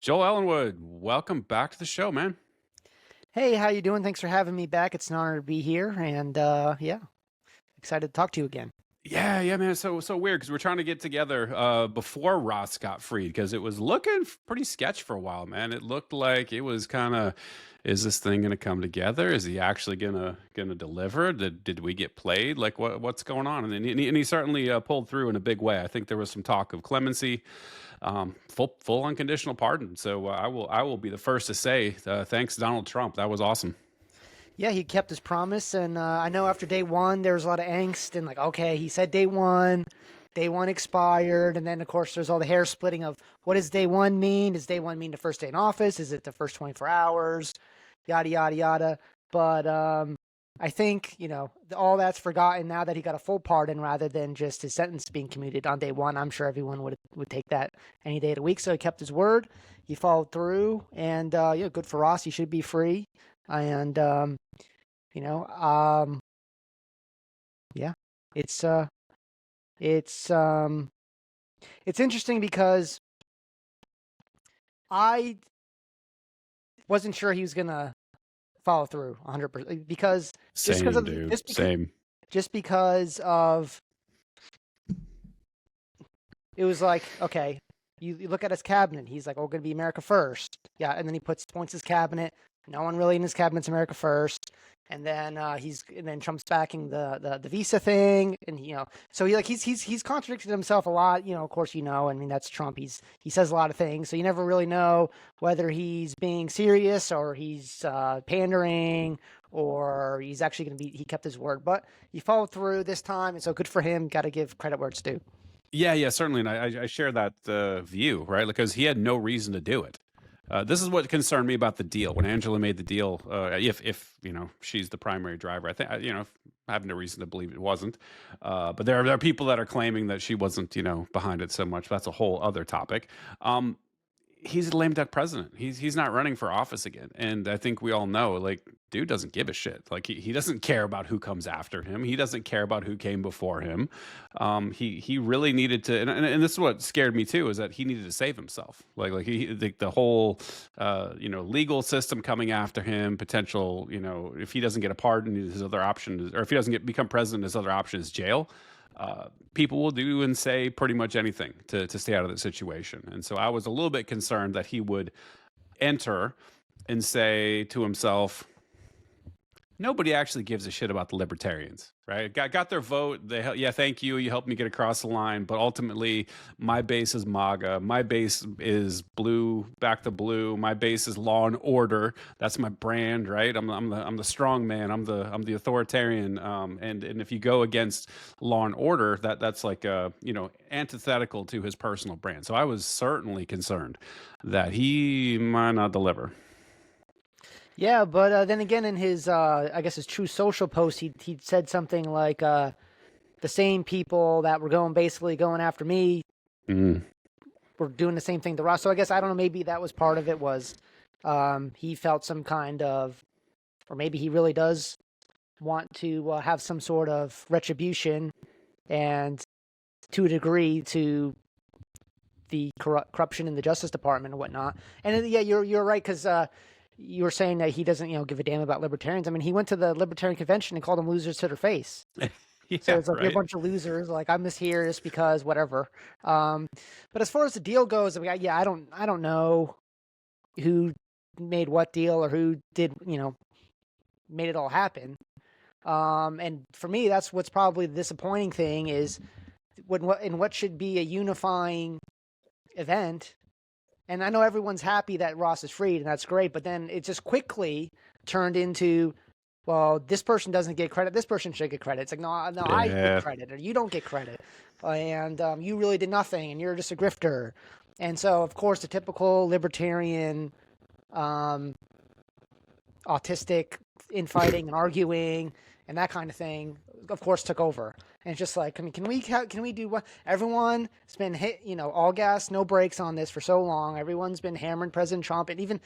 Joel Ellenwood, welcome back to the show, man. Hey, how you doing? Thanks for having me back. It's an honor to be here, and yeah, excited to talk to you again. Yeah, man. So weird because we're trying to get together before Ross got freed because it was looking pretty sketch for a while, man. It looked like it was kind of, is this thing going to come together? Is he actually gonna deliver? Did we get played? Like what's going on? And he certainly pulled through in a big way. I think there was some talk of clemency, full unconditional pardon. So I will be the first to say thanks Donald Trump. That was awesome. Yeah, he kept his promise, and I know after day one there was a lot of angst and like, okay, he said day one expired, and then of course there's all the hair splitting of what does day one mean? Does day one mean the first day in office? Is it the first 24 hours? Yada yada yada. But I think all that's forgotten now that he got a full pardon rather than just his sentence being commuted on day one. I'm sure everyone would take that any day of the week. So he kept his word. He followed through, and yeah, good for Ross. He should be free. And you know, um, yeah, it's uh, it's um, it's interesting because I wasn't sure he was gonna follow through 100% because just because Same, of dude. Same. just because of it was like, okay, you look at his cabinet. He's like, "Oh, we're gonna be America first." Yeah, and then he points his cabinet. No one really in his cabinet's America first. And then Trump's backing the visa thing, and so he's contradicted himself a lot. Of course, I mean, that's Trump. He says a lot of things, so you never really know whether he's being serious or he's pandering or he's actually going to be. He kept his word, but he followed through this time, and so good for him. Got to give credit where it's due. Yeah, certainly, and I share that view, right? Because he had no reason to do it. This is what concerned me about the deal when Angela made the deal. If she's the primary driver, I think I have no reason to believe it wasn't. But there are people that are claiming that she wasn't behind it so much. That's a whole other topic. He's a lame duck president. He's not running for office again. And I think we all know, like, dude doesn't give a shit. Like he doesn't care about who comes after him. He doesn't care about who came before him. He really needed to, and this is what scared me too, is that he needed to save himself. The whole legal system coming after him, potential, if he doesn't get a pardon, his other option is, or if he doesn't become president, his other option is jail. People will do and say pretty much anything to stay out of the situation. And so I was a little bit concerned that he would enter and say to himself, nobody actually gives a shit about the libertarians, right? Got their vote. Yeah, thank you. You helped me get across the line. But ultimately, my base is MAGA. My base is blue, back to blue. My base is law and order. That's my brand, right? I'm the strong man. I'm the authoritarian. And if you go against law and order, that's like antithetical to his personal brand. So I was certainly concerned that he might not deliver. Yeah, but then again, in his I guess his True Social post, he said something like the same people that were basically going after me Mm. were doing the same thing to Ross. So I guess I don't know. Maybe that was part of it. Was he felt some kind of, or maybe he really does want to have some sort of retribution, and to a degree to the corruption in the Justice Department and whatnot. And yeah, you're right because you were saying that he doesn't give a damn about libertarians. I mean, he went to the Libertarian Convention and called them losers to their face. So Yeah, it's like you're a right. bunch of losers. Like I'm just here just because whatever. Um, but as far as the deal goes, I mean, yeah, I don't know who made what deal or who did made it all happen. And for me, that's what's probably the disappointing thing is what should be a unifying event. And I know everyone's happy that Ross is freed, and that's great. But then it just quickly turned into, well, this person doesn't get credit. This person should get credit. It's like, no, no, I get Yeah. credit, or you don't get credit, and you really did nothing, and you're just a grifter. And so, of course, the typical libertarian, um, autistic infighting and arguing and that kind of thing, of course, took over. And it's just like, I mean, can we do what everyone's been hit, all gas, no brakes on this for so long. Everyone's been hammering President Trump, and even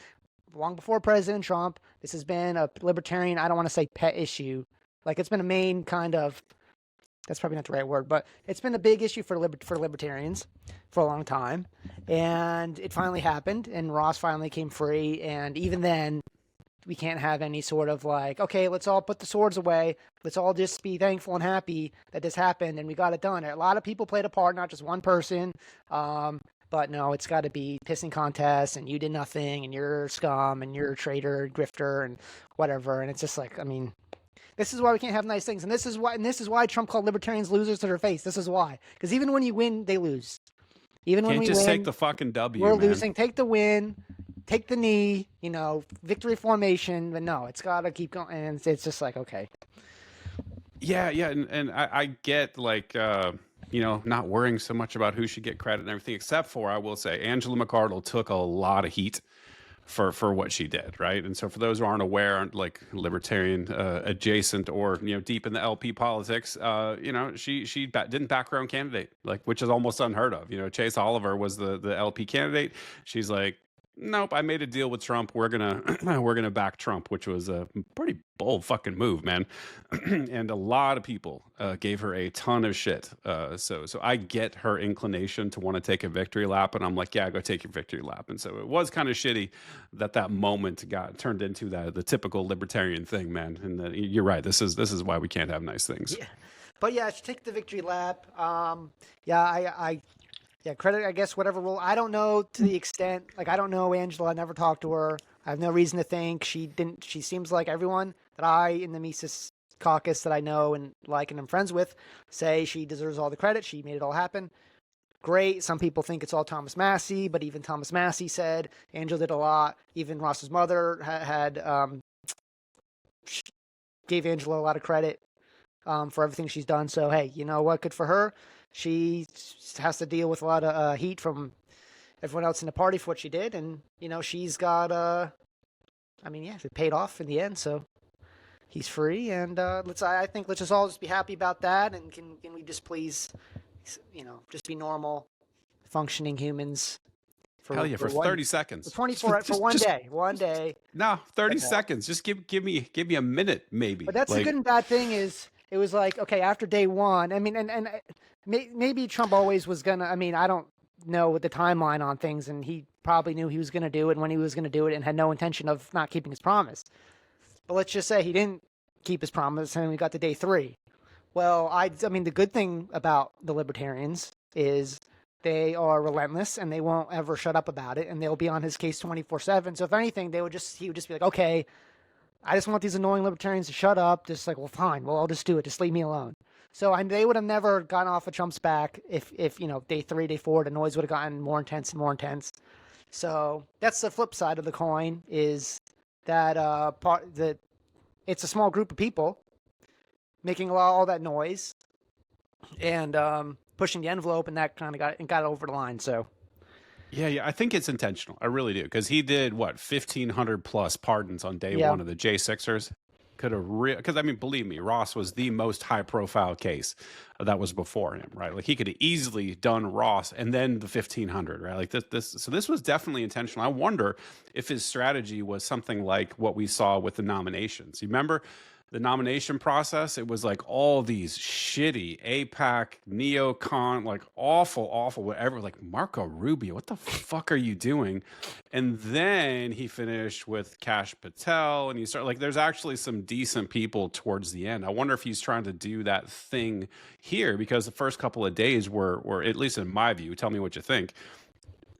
long before President Trump, this has been a libertarian, I don't want to say pet issue. Like it's been a main kind of That's probably not the right word, but it's been a big issue for libertarians for a long time, and it finally happened, and Ross finally came free. And even then, we can't have any sort of like, okay, let's all put the swords away. Let's all just be thankful and happy that this happened and we got it done. A lot of people played a part, not just one person. But no, it's got to be pissing contests and you did nothing and you're scum and you're a traitor, grifter, and whatever. And it's just like, I mean, this is why we can't have nice things. And this is why Trump called libertarians losers to their face. This is why. Because even when you win, they lose. Even when we just win, take the fucking W. we're man. losing. Take the win, take the knee, victory formation. But no, it's got to keep going. And it's just like, okay. Yeah, and I get like not worrying so much about who should get credit and everything, except for, I will say, Angela McArdle took a lot of heat for what she did, right? And so for those who aren't aware, like libertarian adjacent or deep in the LP politics, she didn't back her own candidate, like, which is almost unheard of. Chase Oliver was the LP candidate. She's like, nope, I made a deal with Trump. We're gonna back Trump, which was a pretty bold fucking move, man. And a lot of people gave her a ton of shit. So I get her inclination to want to take a victory lap, and I'm like, yeah, go take your victory lap. And so it was kind of shitty that moment got turned into the typical libertarian thing, man. And you're right. This is why we can't have nice things. Yeah. But yeah, she take the victory lap. Yeah, credit, I guess, whatever role. I don't know to the extent, like, I don't know Angela. I never talked to her. I have no reason to think she didn't. She seems like everyone that in the Mises caucus that I know and like and I'm friends with say she deserves all the credit. She made it all happen. Great. Some people think it's all Thomas Massey, but even Thomas Massey said Angela did a lot. Even Ross's mother gave Angela a lot of credit for everything she's done. So, hey, you know what? Good for her. She has to deal with a lot of heat from everyone else in the party for what she did. And, she's got, it paid off in the end. So he's free. And I think let's just all just be happy about that. And can we just please, just be normal, functioning humans. For 30 seconds. For 24, for one day. One day. No, 30 seconds. Just give me a minute, maybe. But that's the good and bad thing is, it was like, okay, after day one, I mean, and maybe Trump always was gonna, I don't know the timeline on things, and he probably knew he was gonna do it when he was gonna do it and had no intention of not keeping his promise. But let's just say he didn't keep his promise and we got to day 3. Well, the good thing about the libertarians is they are relentless and they won't ever shut up about it, and they'll be on his case 24/7. So if anything, he would just be like, okay, I just want these annoying libertarians to shut up. Just like, well, fine. Well, I'll just do it. Just leave me alone. So they would have never gotten off of Trump's back if day 3, day 4, the noise would have gotten more intense and more intense. So that's the flip side of the coin, is that that it's a small group of people making all that noise and pushing the envelope, and that kind of got over the line. So. Yeah, I think it's intentional. I really do, because he did 1,500 plus pardons on day 1 of the J6ers. Could have because believe me, Ross was the most high profile case that was before him, right? Like, he could have easily done Ross and then the 1,500, right? Like so this was definitely intentional. I wonder if his strategy was something like what we saw with the nominations. You remember the nomination process? It was like all these shitty AIPAC, neocon, like awful, whatever, like Marco Rubio, what the fuck are you doing? And then he finished with Kash Patel, and you start like, there's actually some decent people towards the end. I wonder if he's trying to do that thing here, because the first couple of days were, at least in my view, tell me what you think,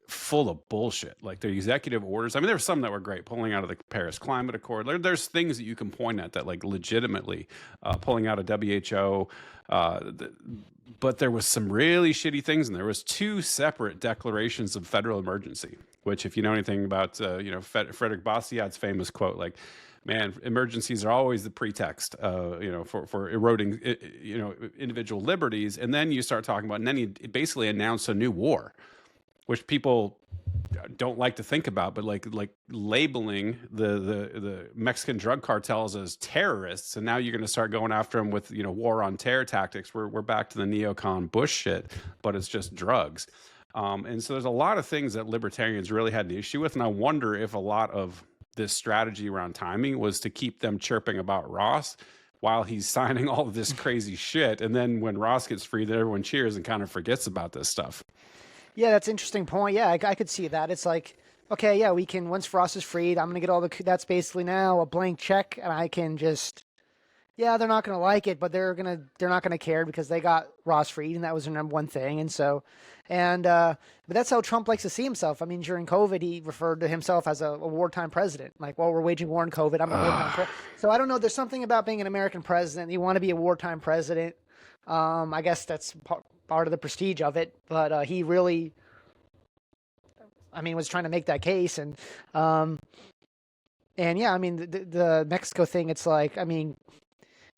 full of bullshit. Like, the executive orders, there were some that were great, pulling out of the Paris Climate Accord. There's things that you can point at that, like, legitimately pulling out of WHO, but there was some really shitty things, and there was 2 separate declarations of federal emergency, which, if you know anything about Frederick Bastiat's famous quote, like, man, emergencies are always the pretext, for eroding, individual liberties. And then you start talking about, and then he basically announced a new war, which people don't like to think about, but like labeling the Mexican drug cartels as terrorists, and now you're going to start going after them with war on terror tactics. We're back to the neocon Bush shit, but it's just drugs. And so there's a lot of things that libertarians really had an issue with, and I wonder if a lot of this strategy around timing was to keep them chirping about Ross, while he's signing all of this crazy shit. And then when Ross gets free, then everyone cheers and kind of forgets about this stuff. Yeah, that's an interesting point. Yeah, I could see that. It's like, okay, yeah, we can, once Ross is freed, I'm going to get all that's basically now a blank check, and I can just, yeah, they're not going to like it, but they're not going to care because they got Ross freed, and that was their number one thing. And so, but that's how Trump likes to see himself. I mean, during COVID, he referred to himself as a wartime president. Like, well, we're waging war in COVID. I'm a wartime president. So I don't know. There's something about being an American president. You want to be a wartime president. I guess that's part of the prestige of it. But he really, I mean, was trying to make that case. And yeah, I mean, the Mexico thing, it's like, I mean,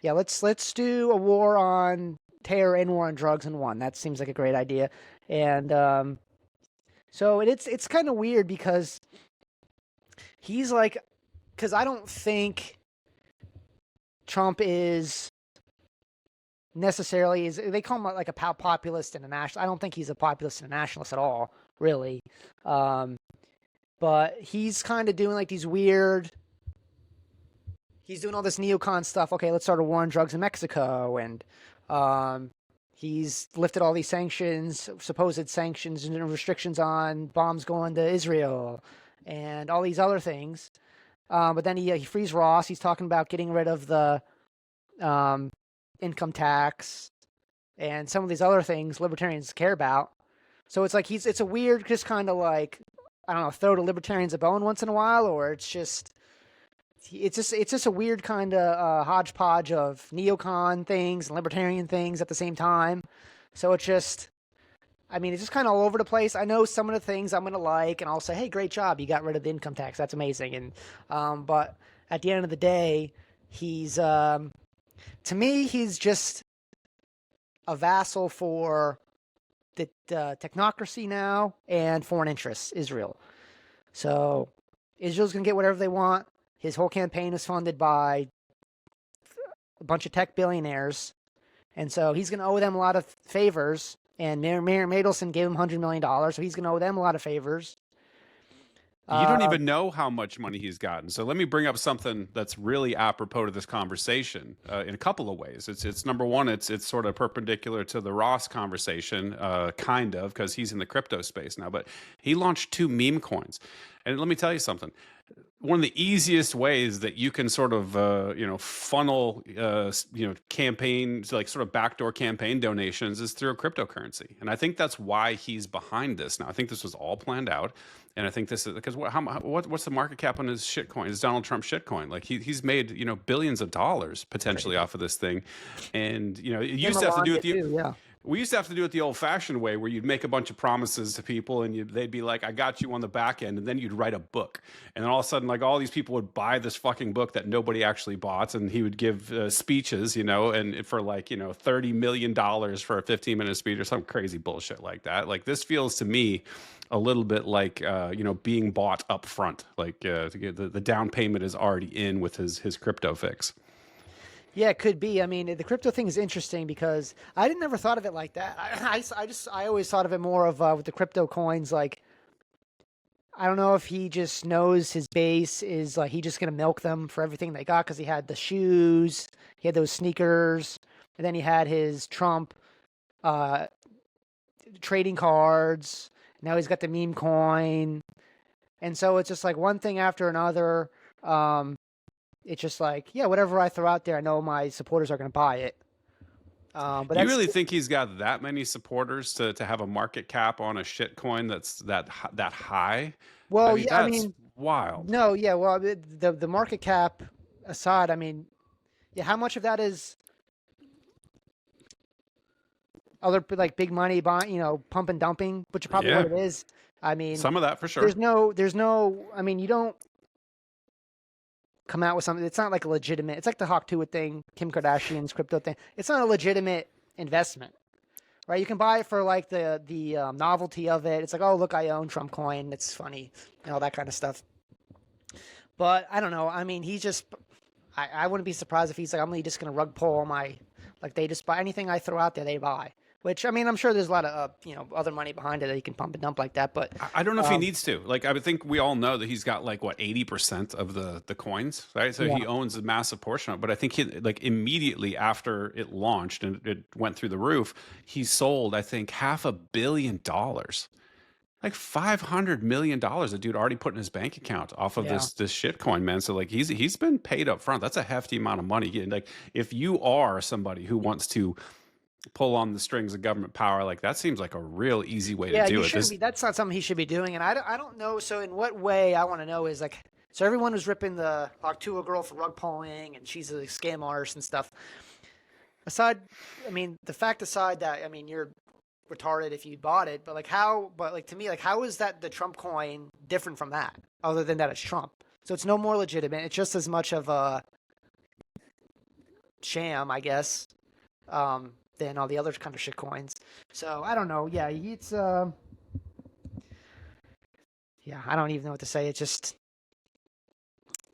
yeah, let's do a war on terror and war on drugs in one. That seems like a great idea. And so it's kind of weird because he's like, because I don't think Trump is necessarily, they call him like a populist and a nationalist. I don't think he's a populist and a nationalist at all, really. But he's kind of doing like these weird, he's doing all this neocon stuff. Okay, let's start a war on drugs in Mexico. And he's lifted all these sanctions, supposed sanctions and restrictions on bombs going to Israel and all these other things. But then he frees Ross. He's talking about getting rid of the income tax and some of these other things libertarians care about. So it's like it's a weird, just kind of like, I don't know, throw the libertarians a bone once in a while, or it's just a weird kind of hodgepodge of neocon things and libertarian things at the same time. So it's just, I mean, it's just kind of all over the place. I know some of the things I'm going to like, and I'll say, hey, great job. You got rid of the income tax. That's amazing. And, but at the end of the day, he's, to me, he's just a vassal for the technocracy now and foreign interests, Israel. So Israel's going to get whatever they want. His whole campaign is funded by a bunch of tech billionaires. And so he's going to owe them a lot of favors. And Mayor Madelson gave him $100 million, so he's going to owe them a lot of favors. You don't even know how much money he's gotten. So let me bring up something that's really apropos to this conversation in a couple of ways. It's number one, it's sort of perpendicular to the Ross conversation, kind of, because he's in the crypto space now. But he launched 2 meme coins. And let me tell you something. One of the easiest ways that you can sort of, funnel, campaigns, like sort of backdoor campaign donations is through a cryptocurrency. And I think that's why he's behind this now. I think this was all planned out. And I think this is because what's the market cap on his shitcoin? His Donald Trump shitcoin. Like he's made, billions of dollars potentially off of this thing. And, it used to have to do with you. Yeah. We used to have to do it the old-fashioned way, where you'd make a bunch of promises to people, and they'd be like, "I got you on the back end," and then you'd write a book, and then all of a sudden, like all these people would buy this fucking book that nobody actually bought, and he would give speeches, and for like $30 million for a 15-minute speech or some crazy bullshit like that. Like this feels to me a little bit like being bought up front, like to get the down payment is already in with his crypto fix. Yeah, it could be. I mean, the crypto thing is interesting because I never thought of it like that. I always thought of it more of with the crypto coins. Like, I don't know if he just knows his base is like he just gonna milk them for everything they got because he had the shoes, he had those sneakers, and then he had his Trump trading cards. Now he's got the meme coin, and so it's just like one thing after another. It's just like, yeah, whatever I throw out there, I know my supporters are going to buy it. But you really think he's got that many supporters to have a market cap on a shit coin that's that high? Well, I mean, yeah, that's wild. No, yeah, well, the market cap aside, I mean, yeah, how much of that is other like big money buying, pump and dumping, which is probably what it is. I mean, some of that for sure. There's no. I mean, you don't come out with something. It's not like a legitimate. It's like the Hawk Tuah thing, Kim Kardashian's crypto thing. It's not a legitimate investment, right? You can buy it for like the novelty of it. It's like, oh, look, I own Trump coin. It's funny, and all that kind of stuff. But I don't know. I mean, he's just. I wouldn't be surprised if he's like, I'm just gonna rug pull all my. Like they just buy anything I throw out there, they buy. Which I mean, I'm sure there's a lot of other money behind it that he can pump and dump like that. But I don't know if he needs to. Like, I would think we all know that he's got like what 80% of the coins, right? So yeah, he owns a massive portion of it. But I think he like immediately after it launched and it went through the roof, he sold I think $500 million, like $500 million. The dude already put in his bank account off of yeah. this shit coin, man. So like he's been paid up front. That's a hefty amount of money. Like if you are somebody who wants to pull on the strings of government power, like that seems like a real easy way to Yeah, do you it. shouldn't This be. That's not something he should be doing. And I don't know. So in what way I want to know is like, so everyone was ripping the Octua girl for rug pulling, and she's a scam artist and stuff. Aside, I mean, the fact aside that I mean you're retarded if you bought it, but like how? But like to me, like how is that the Trump coin different from that? Other than that, it's Trump. So it's no more legitimate. It's just as much of a sham, I guess, than all the other kind of shit coins. So I don't know. Yeah, it's yeah, I don't even know what to say. It's just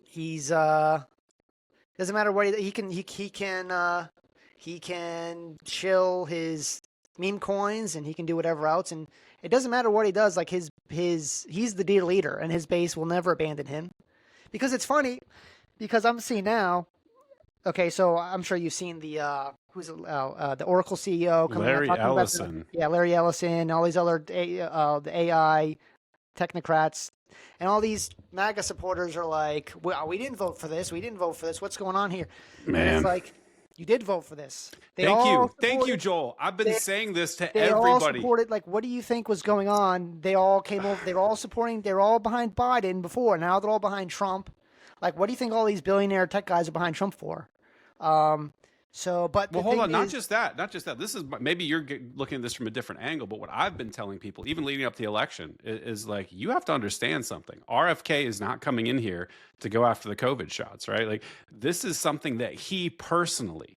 he's doesn't matter what he can chill his meme coins and he can do whatever else, and it doesn't matter what he does. Like he's the dear leader, and his base will never abandon him. Because it's funny, because I'm seeing now. Okay, so I'm sure you've seen the Oracle CEO coming out Larry talking about Ellison. Larry Ellison, all these other the AI technocrats, and all these MAGA supporters are like, well, we didn't vote for this. We didn't vote for this. What's going on here? And it's Man. like, you did vote for this. Thank you, Joel. I've been they, saying this to they all everybody. supported, like, what do you think was going on? They all came over. They were all supporting. They were all behind Biden before. Now they're all behind Trump. Like, what do you think all these billionaire tech guys are behind Trump for? But Well, hold on. Not just that. Not just that. This is maybe you're looking at this from a different angle, but what I've been telling people, even leading up to the election, is like you have to understand something. RFK is not coming in here to go after the COVID shots, right? Like this is something that he personally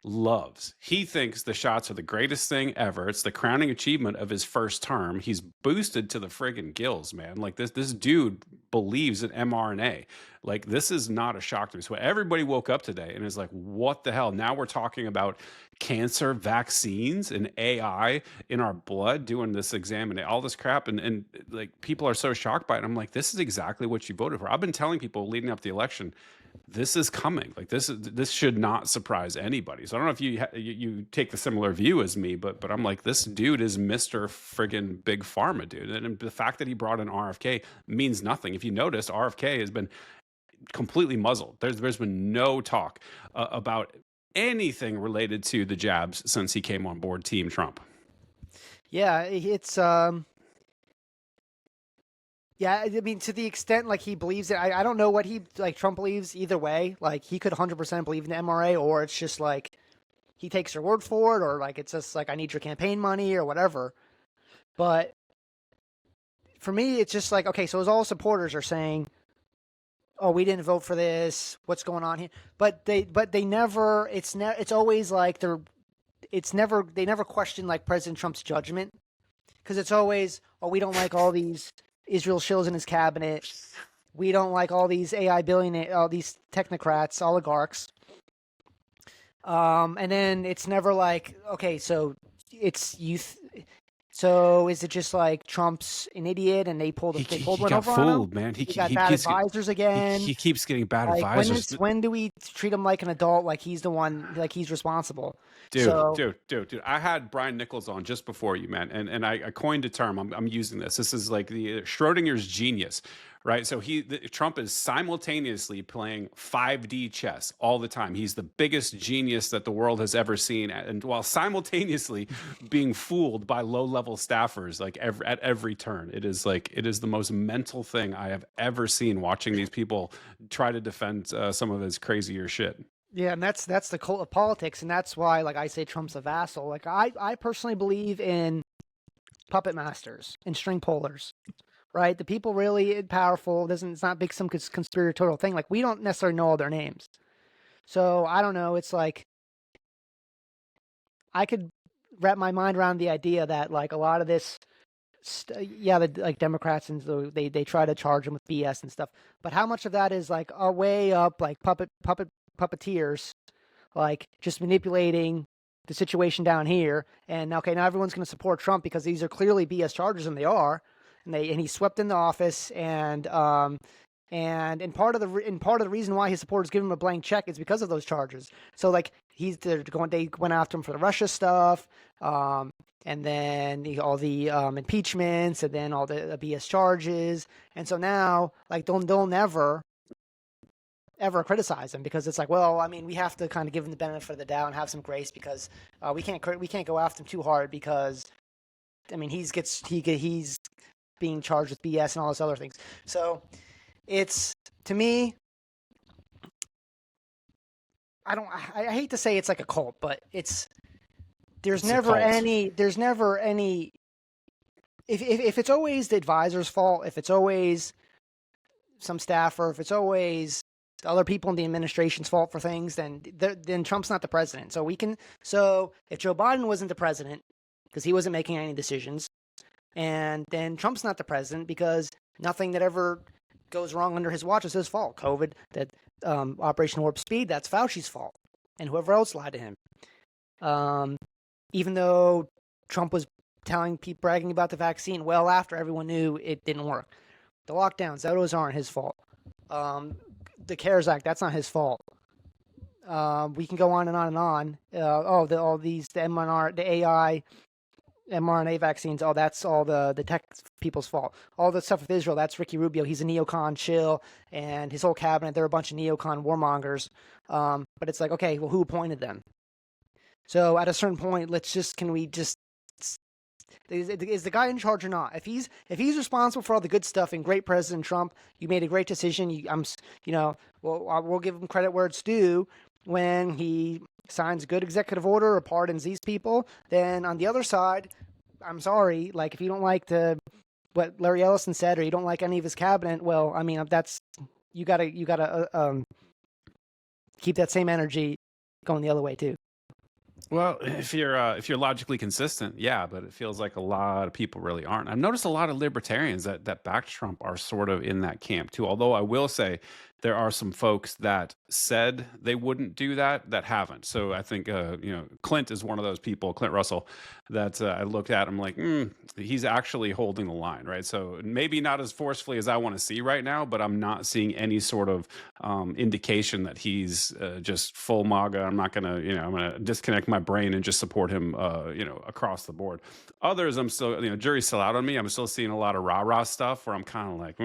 loves. He thinks the shots are the greatest thing ever. It's the crowning achievement of his first term. He's boosted to the friggin' gills, man. Like this dude believes in mRNA. Like this is not a shock to me. So everybody woke up today and is like, what the hell? Now we're talking about cancer vaccines and AI in our blood doing this exam, all this crap. And like people are so shocked by it. I'm like, this is exactly what you voted for. I've been telling people leading up to the election, this is coming. Like this should not surprise anybody. So I don't know if you take the similar view as me, but I'm like, this dude is Mr. friggin' Big Pharma, dude. And the fact that he brought in RFK means nothing. If you noticed, RFK has been completely muzzled. There's been no talk about anything related to the jabs since he came on board Team Trump. Yeah, it's yeah, I mean, to the extent like he believes it, I don't know what he like Trump believes either way. Like he could 100% believe in the MRA, or it's just like he takes your word for it, or like it's just like I need your campaign money or whatever. But for me, it's just like okay, so his all supporters are saying, "Oh, we didn't vote for this. What's going on here?" But they never. It's always like they never question like President Trump's judgment, because it's always, "Oh, we don't like all these Israel shills in his cabinet. We don't like all these AI billionaire, all these technocrats, oligarchs." And then it's never like, okay, so it's youth. So is it just like Trump's an idiot and they pulled one over on him? Man. He got bad advisors again. He keeps getting bad like, advisors. When do we treat him like an adult? Like he's the one, like he's responsible. Dude. I had Brian Nichols on just before you, man, and I coined a term. I'm using this. This is like the Schrodinger's genius, right? So Trump is simultaneously playing 5D chess all the time. He's the biggest genius that the world has ever seen, and while simultaneously being fooled by low-level staffers, like at every turn. It is the most mental thing I have ever seen watching these people try to defend some of his crazier shit. Yeah, and that's the cult of politics, and that's why, like I say, Trump's a vassal. Like I personally believe in puppet masters and string pullers, right? The people really powerful. It's not big some conspiratorial thing. Like we don't necessarily know all their names, so I don't know. It's like I could wrap my mind around the idea that like a lot of this, like Democrats and so they try to charge them with BS and stuff, but how much of that is like a way up, like puppeteers, like just manipulating the situation down here, and okay, now everyone's going to support Trump because these are clearly BS charges, and they are, and he swept into office, and part of the reason why his supporters give him a blank check is because of those charges. So like they went after him for the Russia stuff, and then all the impeachments, and then all the BS charges, and so now like they'll never ever criticize him because it's like, well, I mean, we have to kind of give him the benefit of the doubt and have some grace because we can't go after him too hard because I mean he's being charged with BS and all those other things. So it's, to me, I hate to say it's like a cult, but there's never any if it's always the advisor's fault, if it's always some staffer, if it's always other people in the administration's fault for things, then Trump's not the president. So if Joe Biden wasn't the president because he wasn't making any decisions, and then Trump's not the president because nothing that ever goes wrong under his watch is his fault. COVID, that Operation Warp Speed, that's Fauci's fault, and whoever else lied to him. Even though Trump was bragging about the vaccine well after everyone knew it didn't work. The lockdowns, those aren't his fault. The CARES Act, that's not his fault. We can go on and on and on. The mRNA, the AI, mRNA vaccines, that's all the tech people's fault. All the stuff with Israel, that's Ricky Rubio. He's a neocon chill, and his whole cabinet, they're a bunch of neocon warmongers. But it's like, okay, well, who appointed them? So at a certain point, is the guy in charge or not? If he's responsible for all the good stuff and great President Trump, you made a great decision. We'll give him credit where it's due. When he signs a good executive order or pardons these people, then on the other side, I'm sorry, like if you don't like what Larry Ellison said or you don't like any of his cabinet, well, I mean you gotta keep that same energy going the other way too. Well, if you're logically consistent, yeah, but it feels like a lot of people really aren't. I've noticed a lot of libertarians that back Trump are sort of in that camp too. Although I will say there are some folks that said they wouldn't do that haven't. So I think Clint is one of those people, Clint Russell, that I looked at. I'm like, he's actually holding the line, right? So maybe not as forcefully as I want to see right now, but I'm not seeing any sort of indication that he's just full MAGA. I'm not gonna, I'm gonna disconnect my brain and just support him, across the board. Others, I'm still, jury's still out on me. I'm still seeing a lot of rah-rah stuff where I'm kind of like,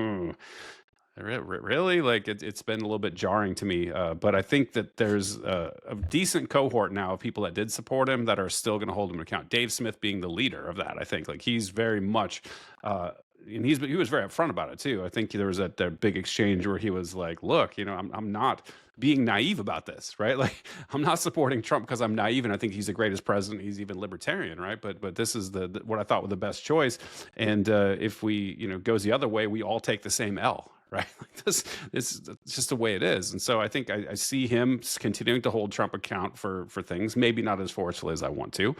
really? Like it's been a little bit jarring to me, but I think that there's a decent cohort now of people that did support him that are still going to hold him to account. Dave Smith being the leader of that, I think. Like he's very much, and he was very upfront about it too. I think there was that big exchange where he was like, "Look, I'm not being naive about this, right? Like I'm not supporting Trump because I'm naive, and I think he's the greatest president. He's even libertarian, right? But this is what I thought was the best choice. And if we goes the other way, we all take the same L." Right? Like this is just the way it is. And so I think I see him continuing to hold Trump account for things, maybe not as forcefully as I want to.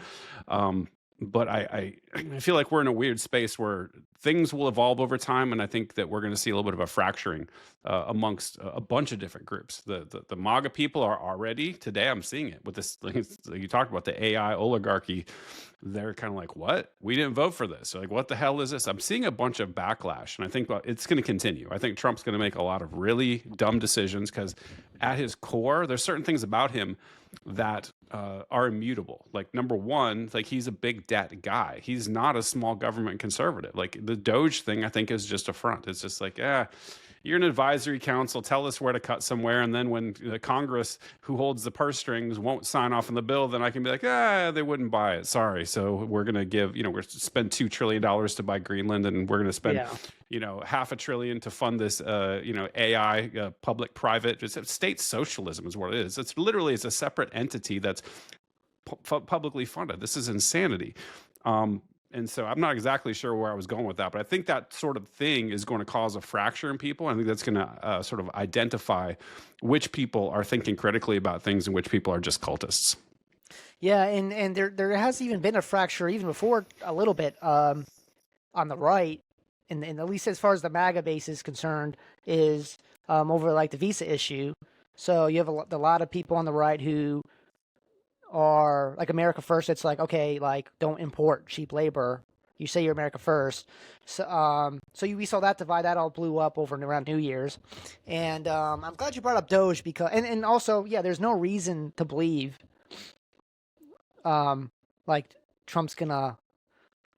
But I feel like we're in a weird space where things will evolve over time, and I think that we're going to see a little bit of a fracturing amongst a bunch of different groups. The MAGA people are already today. I'm seeing it with this. Like you talked about the AI oligarchy. They're kind of like, what? We didn't vote for this. So like, what the hell is this? I'm seeing a bunch of backlash, and I think it's going to continue. I think Trump's going to make a lot of really dumb decisions because at his core, there's certain things about him that are immutable. Like number one, like he's a big debt guy. He's not a small government conservative. Like the Doge thing, I think is just a front. It's just like, you're an advisory council, tell us where to cut somewhere. And then when the Congress, who holds the purse strings, won't sign off on the bill, then I can be like, they wouldn't buy it. Sorry. So we're going to give, we're going to spend $2 trillion to buy Greenland, and we're going to spend, $500 billion to fund this, AI, public-private, state socialism is what it is. It's a separate entity that's publicly funded. This is insanity. And so I'm not exactly sure where I was going with that, but I think that sort of thing is going to cause a fracture in people. I think that's going to sort of identify which people are thinking critically about things and which people are just cultists. Yeah, and there has even been a fracture even before a little bit on the right, and at least as far as the MAGA base is concerned, is over like the visa issue. So you have a lot of people on the right who are like America first. It's like, okay, like don't import cheap labor. You say you're America first. We saw that divide. That all blew up over and around New Year's. And I'm glad you brought up Doge because, and also, yeah, there's no reason to believe like Trump's gonna,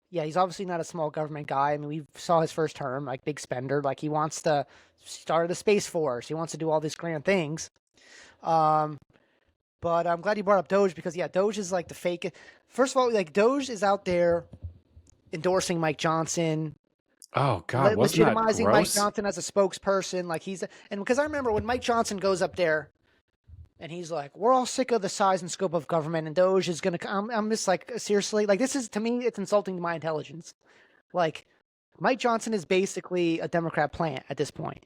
yeah, he's obviously not a small government guy. I mean, we saw his first term, like big spender. Like he wants to start the Space Force. He wants to do all these grand things. Um, but I'm glad you brought up Doge because, yeah, Doge is like the fake. First of all, like Doge is out there endorsing Mike Johnson, Oh God, wasn't that legitimizing Mike gross? Johnson as a spokesperson. Like and because I remember when Mike Johnson goes up there and he's like, "We're all sick of the size and scope of government," and Doge is gonna. I'm just like, seriously, like this is to me, it's insulting to my intelligence. Like, Mike Johnson is basically a Democrat plant at this point.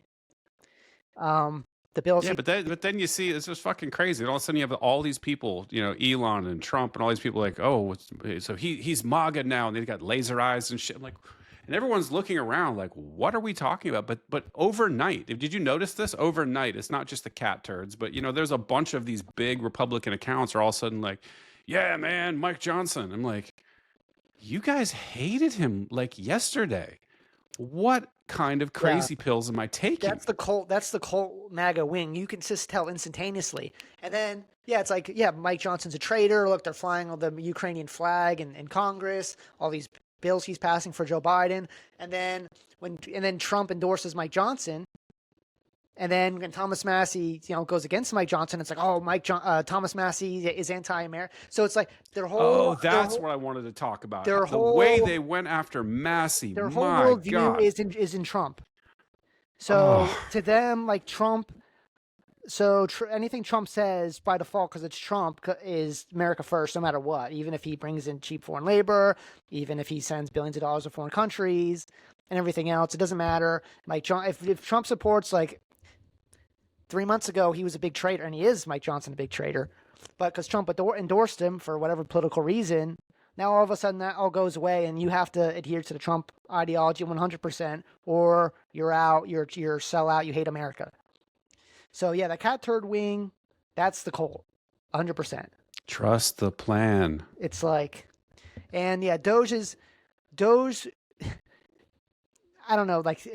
The bills. Yeah, but then you see it's just fucking crazy. And all of a sudden you have all these people, you know, Elon and Trump and all these people like, oh, so he's MAGA now, and they've got laser eyes and shit. I'm like, and everyone's looking around like, what are we talking about? But overnight, did you notice this? Overnight, it's not just the cat turds, but you know, there's a bunch of these big Republican accounts are all of a sudden like, yeah, man, Mike Johnson. I'm like, you guys hated him like yesterday. What kind of Yeah, crazy pills am I taking? that's the cult. That's the cult MAGA wing. You can just tell instantaneously. And then, yeah, it's like, yeah, Mike Johnson's a traitor. Look, they're flying on the Ukrainian flag in Congress. All these bills he's passing for Joe Biden. And then Trump endorses Mike Johnson. And then when Thomas Massey, goes against Mike Johnson, it's like, oh, Thomas Massey is anti-American. So it's like Oh, that's what I wanted to talk about. their The way whole they went after Massey. their whole My worldview God. is in Trump. So Oh, to them, like Trump, anything Trump says by default, because it's Trump, is America first, no matter what. Even if he brings in cheap foreign labor, even if he sends billions of dollars to foreign countries, and everything else, it doesn't matter. Like if Trump supports, like 3 months ago, he was a big traitor, and he is, Mike Johnson, a big traitor. But because Trump endorsed him for whatever political reason, now all of a sudden that all goes away, and you have to adhere to the Trump ideology 100%, or you're out, you're sellout, you hate America. So yeah, the cat turd wing, that's the cult, 100%. trust the plan. It's like, and yeah, Doge. I don't know, like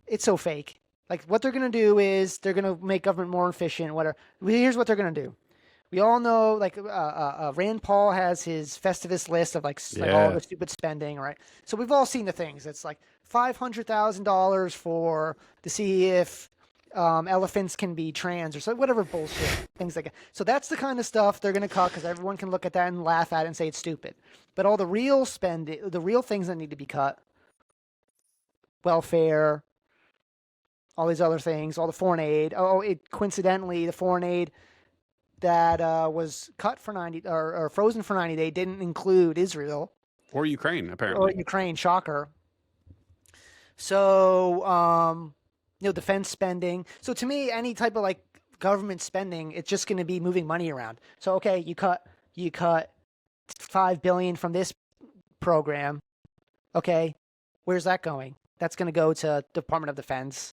it's so fake. Like what they're gonna do is they're gonna make government more efficient. Whatever. Here's what they're gonna do. We all know, like Rand Paul has his Festivus list of like all Yeah. the stupid spending, right? So we've all seen the things. It's like $500,000 to see if elephants can be trans or so, whatever bullshit things like that. So that's the kind of stuff they're gonna cut because everyone can look at that and laugh at it and say it's stupid. But all the real the real things that need to be cut, welfare, all these other things, all the foreign aid. Coincidentally, the foreign aid that was cut for 90 or frozen for 90 days didn't include Israel Or Ukraine, or apparently. Ukraine. Shocker. So, defense spending. So to me, any type of like government spending, it's just going to be moving money around. So okay, you cut $5 billion from this program. Okay, where's that going? That's going to go to Department of Defense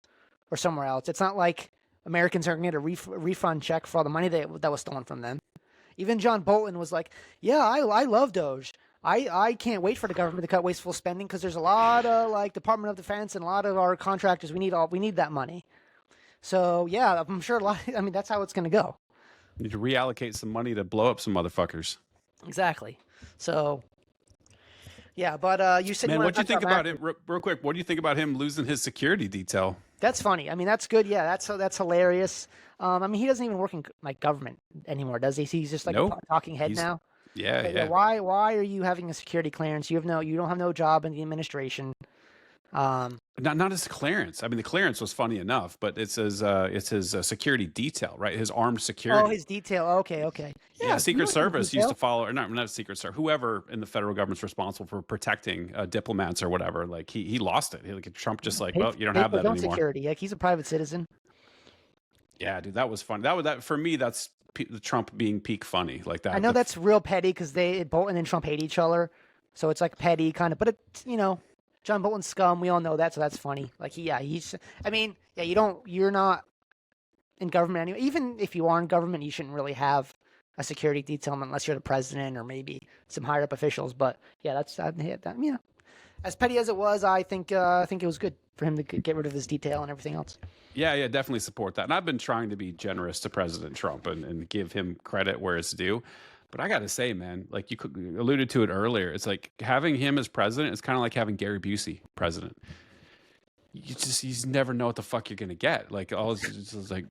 or somewhere else. It's not like Americans are going to get a refund check for all the money that was stolen from them. Even John Bolton was like, "Yeah, I love Doge. I can't wait for the government to cut wasteful spending because there's a lot of like Department of Defense and a lot of our contractors. We need that money." So yeah, I'm sure I mean, that's how it's going to go. You need to reallocate some money to blow up some motherfuckers. Exactly. So yeah, but you said Man, you want what'd to you talk think about about him? Real quick, what do you think about him losing his security detail? That's funny. I mean, that's good. Yeah, that's hilarious. I mean, he doesn't even work in like government anymore, does he? He's just like a Nope. talking head He's now. Yeah, Yeah. yeah. Why are you having a security clearance? You don't have no job in the administration. Not his clearance. I mean, the clearance was funny enough, but it's his security detail, right? His armed Oh, security. his detail. Okay. Yeah, Yeah, you Secret don't need Service used to detail. follow, or not Secret Service, whoever in the federal government's responsible for protecting diplomats or whatever. Like he lost it. Like Trump just like, well, you don't have Pay for that his own anymore. security. Like he's a private citizen. Yeah, dude, that was fun. That for me, that's the Trump being peak funny like that. I know that's real petty because Bolton and Trump hate each other, so it's like petty kind of. But it's John Bolton's scum. We all know that, so that's funny. Like he's. I mean, yeah, you're not in government anyway. Even if you are in government, you shouldn't really have a security detail unless you're the president or maybe some higher up officials. But yeah, you know, as petty as it was, I think it was good for him to get rid of his detail and everything else. Yeah, yeah, definitely support that. And I've been trying to be generous to President Trump and give him credit where it's due. But I got to say, man, like you alluded to it earlier, it's like having him as president is kind of like having Gary Busey president. You never know what the fuck you're gonna get. Like all it's just like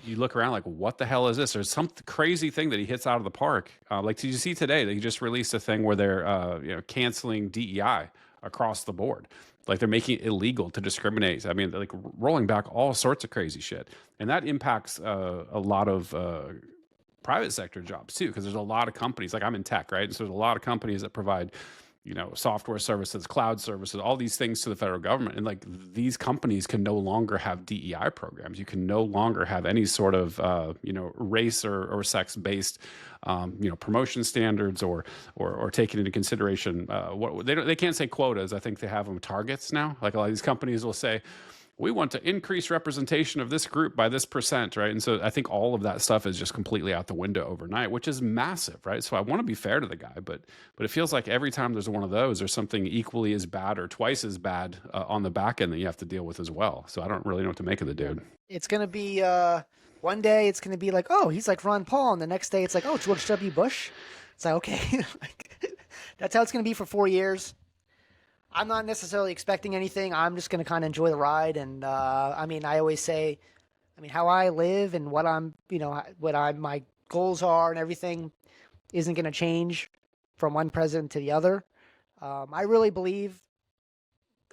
you look around like what the hell is this? There's some crazy thing that he hits out of the park. Like did you see today that he just released a thing where they're canceling DEI across the board. Like they're making it illegal to discriminate. I mean, like rolling back all sorts of crazy shit, and that impacts a lot of private sector jobs too, because there's a lot of companies. Like I'm in tech, right? And so there's a lot of companies that provide software services, cloud services, all these things to the federal government. And like these companies can no longer have DEI programs. You can no longer have any sort of, race or sex based, promotion standards or taking into consideration what they can't say quotas. I think they have them targets now. Like a lot of these companies will say, we want to increase representation of this group by this percent, right? And so I think all of that stuff is just completely out the window overnight, which is massive, right? So I want to be fair to the guy, but it feels like every time there's one of those, there's something equally as bad or twice as bad on the back end that you have to deal with as well. So I don't really know what to make of the dude. It's gonna be one day it's gonna be like, oh, he's like Ron Paul, and the next day it's like, oh, George W. Bush. It's like, okay, that's how it's gonna be for 4 years. I'm not necessarily expecting anything. I'm just going to kind of enjoy the ride. And, I mean, I always say, I mean, how I live and what my goals are and everything isn't going to change from one president to the other. I really believe,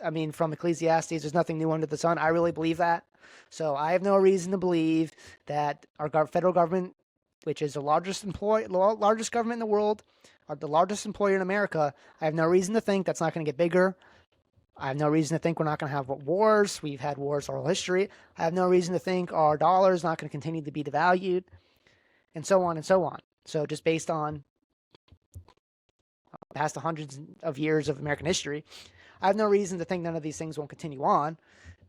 I mean, from Ecclesiastes, there's nothing new under the sun. I really believe that. So I have no reason to believe that our federal government, which is the largest government in the world, are the largest employer in America, I have no reason to think that's not going to get bigger. I have no reason to think we're not going to have wars. We've had wars our whole history. I have no reason to think our dollar is not going to continue to be devalued, and so on and so on. So just based on past hundreds of years of American history, I have no reason to think none of these things won't continue on.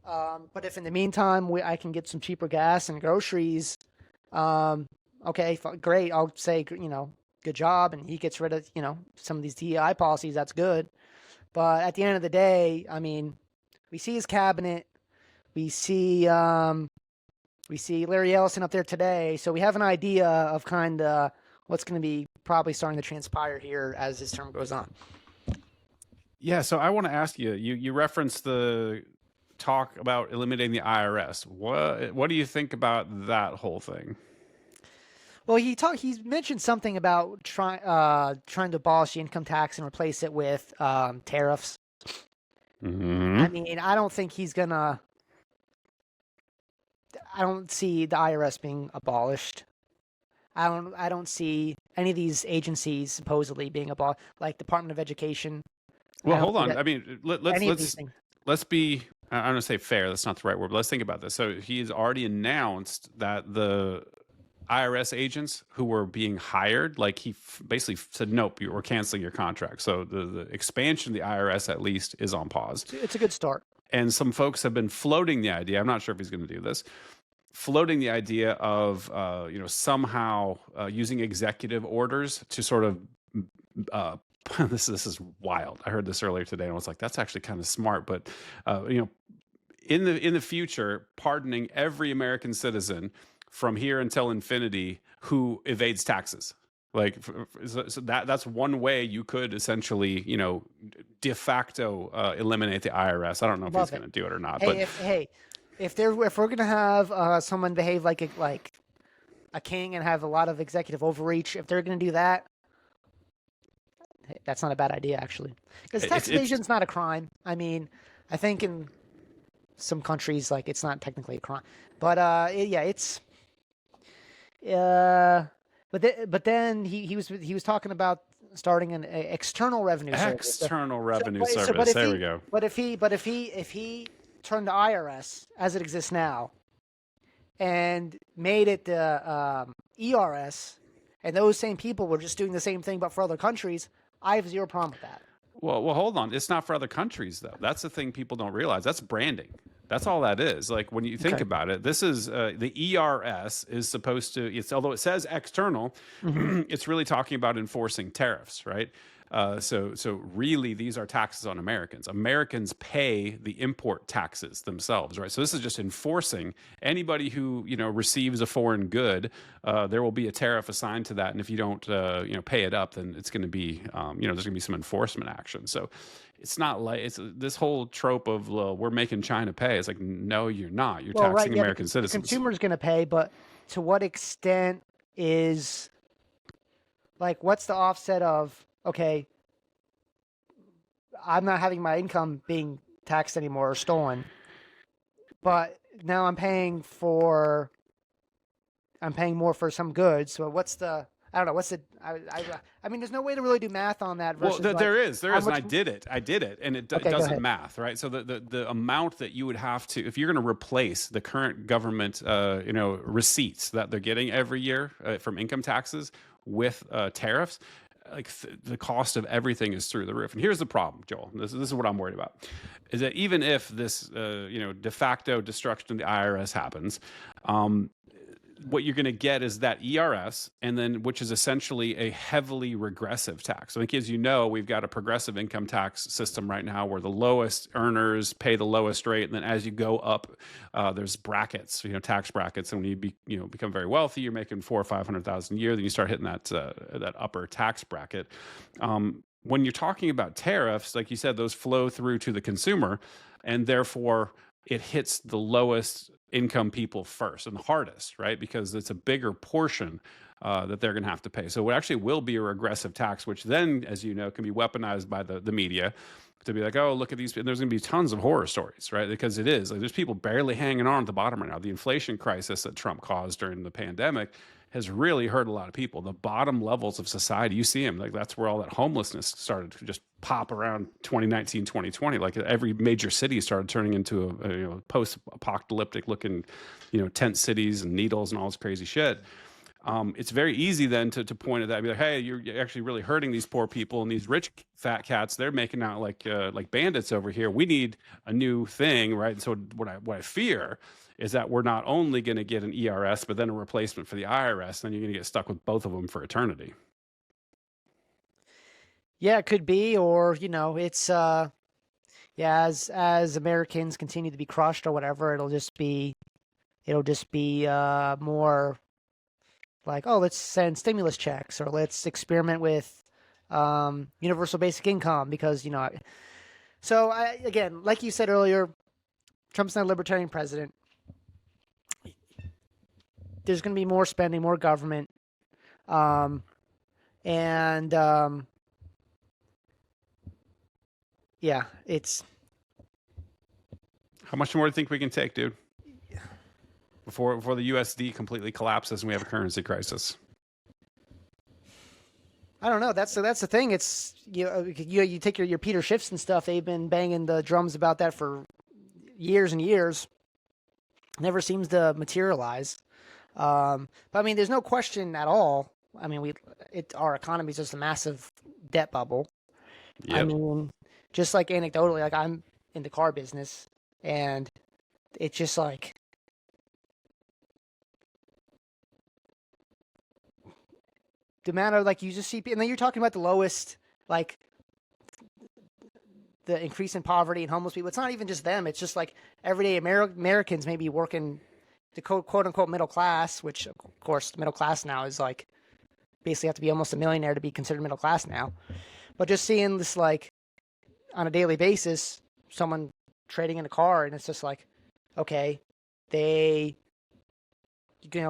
But if in the meantime I can get some cheaper gas and groceries, okay, great. I'll say, good job, and he gets rid of some of these DEI policies. That's good, but at the end of the day, I mean, we see his cabinet, we see Larry Ellison up there today, so we have an idea of kind of what's going to be probably starting to transpire here as his term goes on. Yeah, so I want to ask you. You referenced the talk about eliminating the IRS. What do you think about that whole thing? Well, he mentioned something about trying to abolish the income tax and replace it with tariffs. Mm-hmm. I mean, I don't think he's gonna. I don't see the IRS being abolished. I don't see any of these agencies supposedly being abolished, like Department of Education. Well, hold on. I mean, let's be. I'm going to say fair. That's not the right word. But let's think about this. So he's already announced that the IRS agents who were being hired, like he basically said, nope, we're canceling your contract. So the expansion of the IRS at least is on pause. It's a good start. And some folks have been floating the idea. I'm not sure if he's going to do this. Floating the idea of somehow using executive orders to sort of this is wild. I heard this earlier today and I was like, that's actually kind of smart. But in the future, pardoning every American citizen from here until infinity who evades taxes. Like so that's one way you could essentially, de facto eliminate the IRS. I don't know if he's going to do it or not. If we're going to have someone behave like a king and have a lot of executive overreach, if they're going to do that, that's not a bad idea actually. Because tax evasion is not a crime. I mean, I think in some countries like it's not technically a crime, but it's. But then he was talking about starting an external revenue service. External revenue service. There we go. But if he turned the IRS as it exists now and made it the ERS, and those same people were just doing the same thing but for other countries, I have zero problem with that. Well, hold on. It's not for other countries though. That's the thing people don't realize. That's branding. That's all that is. Like when you think Okay. about it, this is the ERS is supposed to. It's although it says external, Hmm. it's really talking about enforcing tariffs, right? So really, these are taxes on Americans. Americans pay the import taxes themselves, right? So this is just enforcing anybody who receives a foreign good. There will be a tariff assigned to that, and if you don't pay it up, then it's going to be there's going to be some enforcement action. So it's not like it's this whole trope of we're making China pay. It's like, no, you're not. You're Well, right, taxing yeah, American the citizens. consumer's going to pay, but to what extent is like what's the offset of okay, I'm not having my income being taxed anymore or stolen, but now I'm paying more for some goods. So what's the I don't know what's the I mean there's no way to really do math on that Well, versus like there how is, and much. I did it, and it Okay, go doesn't ahead. math, right? So the amount that you would have to, if you're going to replace the current government, receipts that they're getting every year from income taxes with tariffs, like the cost of everything is through the roof. And here's the problem, Joel. This is what I'm worried about, is that even if this, de facto destruction of the IRS happens, what you're going to get is that ERS, and then which is essentially a heavily regressive tax. I think, as you know, we've got a progressive income tax system right now where the lowest earners pay the lowest rate, and then as you go up, there's brackets, tax brackets, and when become very wealthy, you're making 400,000 or 500,000 a year, then you start hitting that upper tax bracket. When you're talking about tariffs, like you said, those flow through to the consumer, and therefore it hits the lowest income people first and the hardest, right? Because it's a bigger portion that they're going to have to pay. So it actually will be a regressive tax, which then, as you know, can be weaponized by the media to be like, oh, look at these. And there's going to be tons of horror stories, right? Because it is like there's people barely hanging on at the bottom right now. The inflation crisis that Trump caused during the pandemic has really hurt a lot of people. The bottom levels of society, you see them, like that's where all that homelessness started to just pop around 2019, 2020. Like every major city started turning into a post-apocalyptic looking, tent cities and needles and all this crazy shit. It's very easy then to point at that and be like, hey, you're actually really hurting these poor people, and these rich fat cats, they're making out like bandits over here. We need a new thing, right? And so what I fear is that we're not only going to get an ERS, but then a replacement for the IRS. Then you're going to get stuck with both of them for eternity. Yeah, it could be, or it's yeah, as Americans continue to be crushed or whatever, it'll just be more like, oh, let's send stimulus checks or let's experiment with universal basic income because so again, like you said earlier, Trump's not a libertarian president. There's going to be more spending, more government, um, and yeah, it's How much more do you think we can take, dude? Before the USD completely collapses and we have a currency crisis. I don't know. That's the thing. It's you take your Peter Schiffs and stuff. They've been banging the drums about that for years and years. Never seems to materialize. But I mean, there's no question at all. I mean, our economy is just a massive debt bubble. I Yep. mean, just like anecdotally, like I'm in the car business, and it's just like the amount of like you just see, and then you're talking about the lowest, like the increase in poverty and homeless people. It's not even just them. It's just like everyday Americans maybe working the quote unquote middle class, which of course the middle class now is like basically have to be almost a millionaire to be considered middle class now. But just seeing this like on a daily basis, someone trading in a car, and it's just like, okay,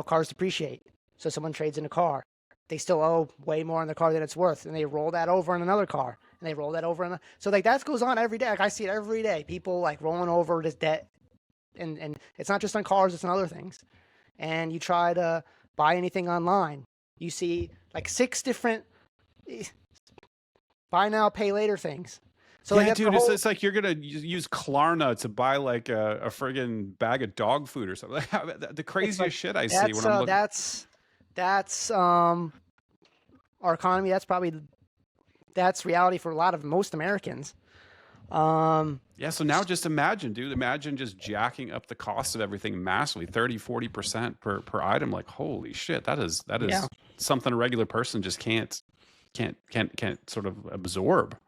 cars depreciate, so someone trades in a car. They still owe way more on the car than it's worth, and they roll that over in another car, and they roll that over in so like that goes on every day. Like I see it every day, people like rolling over this debt, and it's not just on cars, it's on other things. And you try to buy anything online, you see like 6 different buy now pay later things. So Yeah, like that's the dude, whole. it's like you're gonna use Klarna to buy like a friggin' bag of dog food or something. Like, the It's like craziest shit I see when I'm looking. that's our economy. That's reality for a lot of most Americans. Yeah, so now just imagine, dude, imagine just jacking up the cost of everything massively, 30, 40% per item. Like, holy shit, that Yeah. is something a regular person just can't sort of absorb.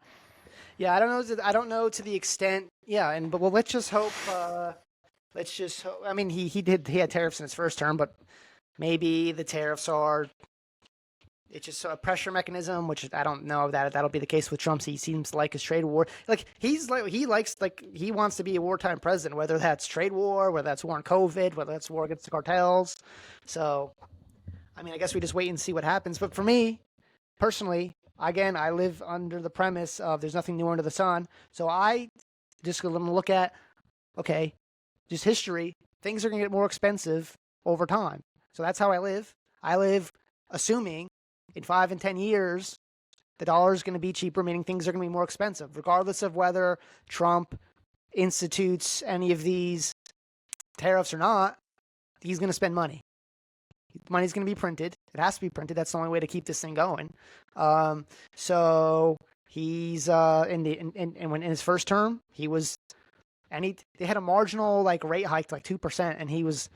Yeah, I don't know. I don't know to the extent. Yeah, and but well, let's just hope. Let's just hope. I mean, he had tariffs in his first term, but maybe the tariffs are it's just a pressure mechanism, which I don't know that that'll be the case with Trump. He seems like his trade war, like he likes like he wants to be a wartime president, whether that's trade war, whether that's war on COVID, whether that's war against the cartels. So, I mean, I guess we just wait and see what happens. But for me personally, again, I live under the premise of there's nothing new under the sun. So I just going to look at okay, just history. Things are going to get more expensive over time. So that's how I live. I live assuming in 5 and 10 years, the dollar is going to be cheaper, meaning things are going to be more expensive, regardless of whether Trump institutes any of these tariffs or not. He's going to spend money. Money's going to be printed. It has to be printed. That's the only way to keep this thing going. So he's when in his first term, he was, and they had a marginal like rate hike to like 2%, and he was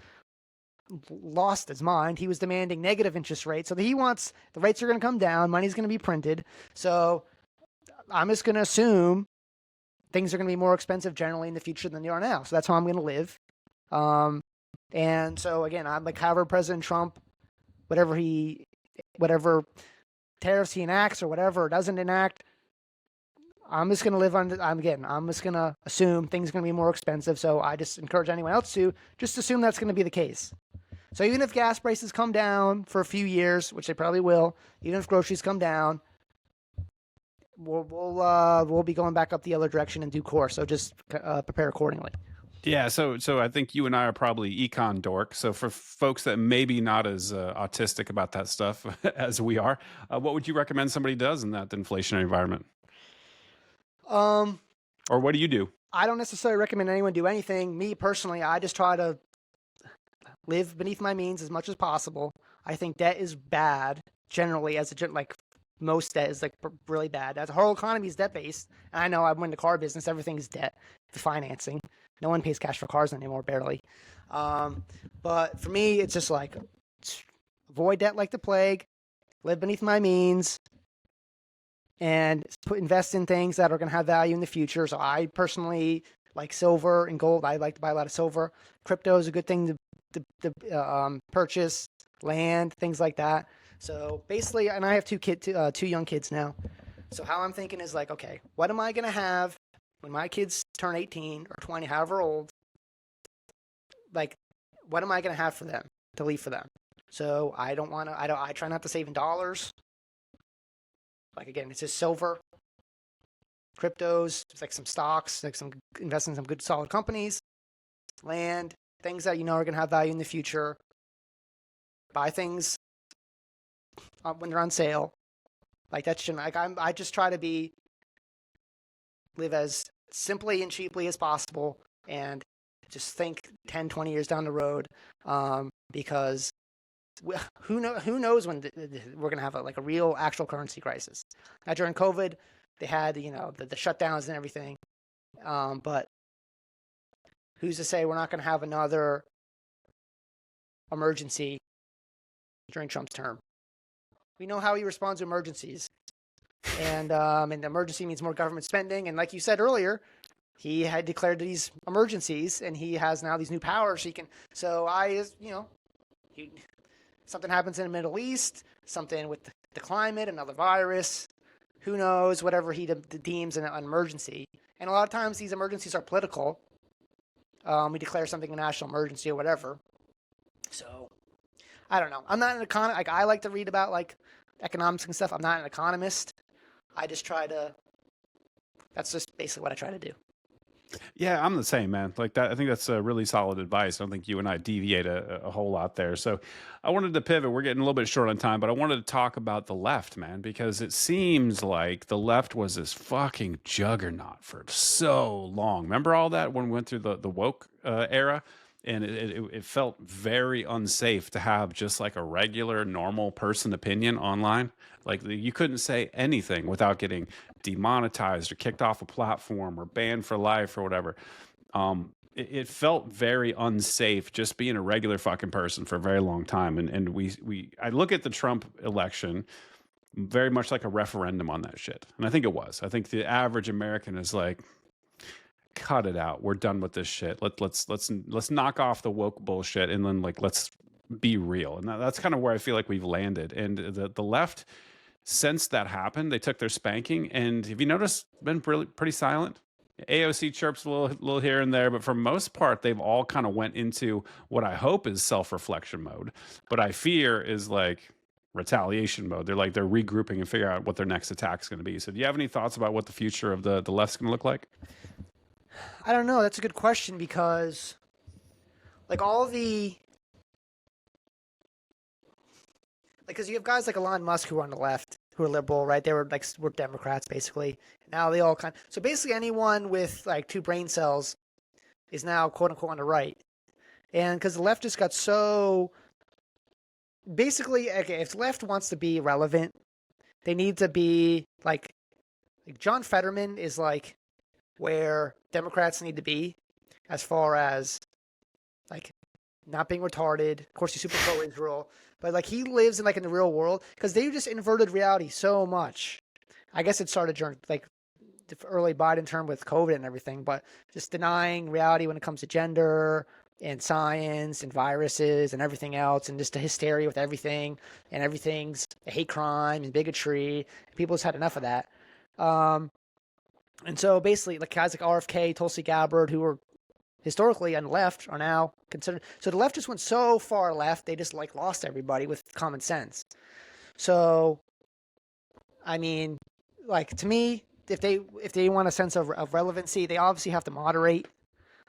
lost his mind. He was demanding negative interest rates. So he wants the rates are going to come down, money's going to be printed. So I'm just going to assume things are going to be more expensive generally in the future than they are now. So that's how I'm going to live. And so again, I'm like however President Trump, whatever tariffs he enacts or whatever doesn't enact, I'm just going to live under, I'm just going to assume things are going to be more expensive. So I just encourage anyone else to just assume that's going to be the case. So even if gas prices come down for a few years, which they probably will, even if groceries come down, we'll be going back up the other direction in due course. So just prepare accordingly. Yeah, so I think you and I are probably econ dork. So for folks that maybe not as autistic about that stuff as we are, what would you recommend somebody does in that inflationary environment? Um, Or what do you do? I don't necessarily recommend anyone do anything. Me personally, I just try to live beneath my means as much as possible. I think debt is bad generally, like most debt is like really bad. As the whole economy is debt based, and I know I'm in the car business. Everything's debt, the financing. No one pays cash for cars anymore, barely. But for me, it's just like avoid debt like the plague, live beneath my means, and invest in things that are going to have value in the future. So I personally like silver and gold. I like to buy a lot of silver. Crypto is a good thing to purchase, land, things like that. So basically, and I have two young kids now. So how I'm thinking is like, okay, what am I going to have when my kids turn 18 or 20, however old? Like, what am I going to have for them to leave for them? So I try not to save in dollars. Like again, it's just silver, cryptos, like some stocks, like some invest in some good solid companies, land, things that you know are going to have value in the future. Buy things when they're on sale. Like that's like I just try to live as simply and cheaply as possible, and just think 10, 20 years down the road, because who knows when we're going to have a real actual currency crisis. Now during COVID, they had the shutdowns and everything, but who's to say we're not going to have another emergency during Trump's term? We know how he responds to emergencies, and emergency means more government spending. And like you said earlier, he had declared these emergencies, and he has now these new powers. Something happens in the Middle East, something with the climate, another virus, who knows, whatever he deems an emergency. And a lot of times these emergencies are political. We declare something a national emergency or whatever. So I don't know. I'm not an economist. Like I like to read about like economics and stuff. I'm not an economist. I just that's just basically what I try to do. Yeah, I'm the same, man. Like that, I think that's really solid advice. I don't think you and I deviate a whole lot there. So I wanted to pivot. We're getting a little bit short on time, but I wanted to talk about the left, man, because it seems like the left was this fucking juggernaut for so long. Remember all that when we went through the woke era? and it felt very unsafe to have just like a regular normal person opinion online. Like you couldn't say anything without getting demonetized or kicked off a platform or banned for life or whatever. It felt very unsafe just being a regular fucking person for a very long time. And we I look at the Trump election very much like a referendum on that shit. And I think it was. I think the average American is like, cut it out. We're done with this shit. Let's knock off the woke bullshit, and then like let's be real. And that's kind of where I feel like we've landed. And the left, since that happened, they took their spanking. And have you noticed, been pretty silent? AOC chirps a little here and there, but for most part, they've all kind of went into what I hope is self-reflection mode, but I fear is like retaliation mode. They're regrouping and figure out what their next attack is going to be. So do you have any thoughts about what the future of the left's going to look like? I don't know. That's a good question because, like, all the because you have guys like Elon Musk who are on the left, who are liberal, right? They were were Democrats basically. Now they all so basically anyone with like two brain cells is now quote unquote on the right, and because the left just got so basically, okay, if the left wants to be relevant, they need to be like John Fetterman is like where Democrats need to be as far as like not being retarded. Of course, he's super pro-Israel, but like he lives in the real world because they just inverted reality so much. I guess it started during like the early Biden term with COVID and everything, but just denying reality when it comes to gender and science and viruses and everything else, and just the hysteria with everything, and everything's a hate crime and bigotry. People just had enough of that. And so basically, like guys like RFK, Tulsi Gabbard, who were historically on the left, are now considered. So the left just went so far left, they just like lost everybody with common sense. So, I mean, like to me, if they want a sense of relevancy, they obviously have to moderate.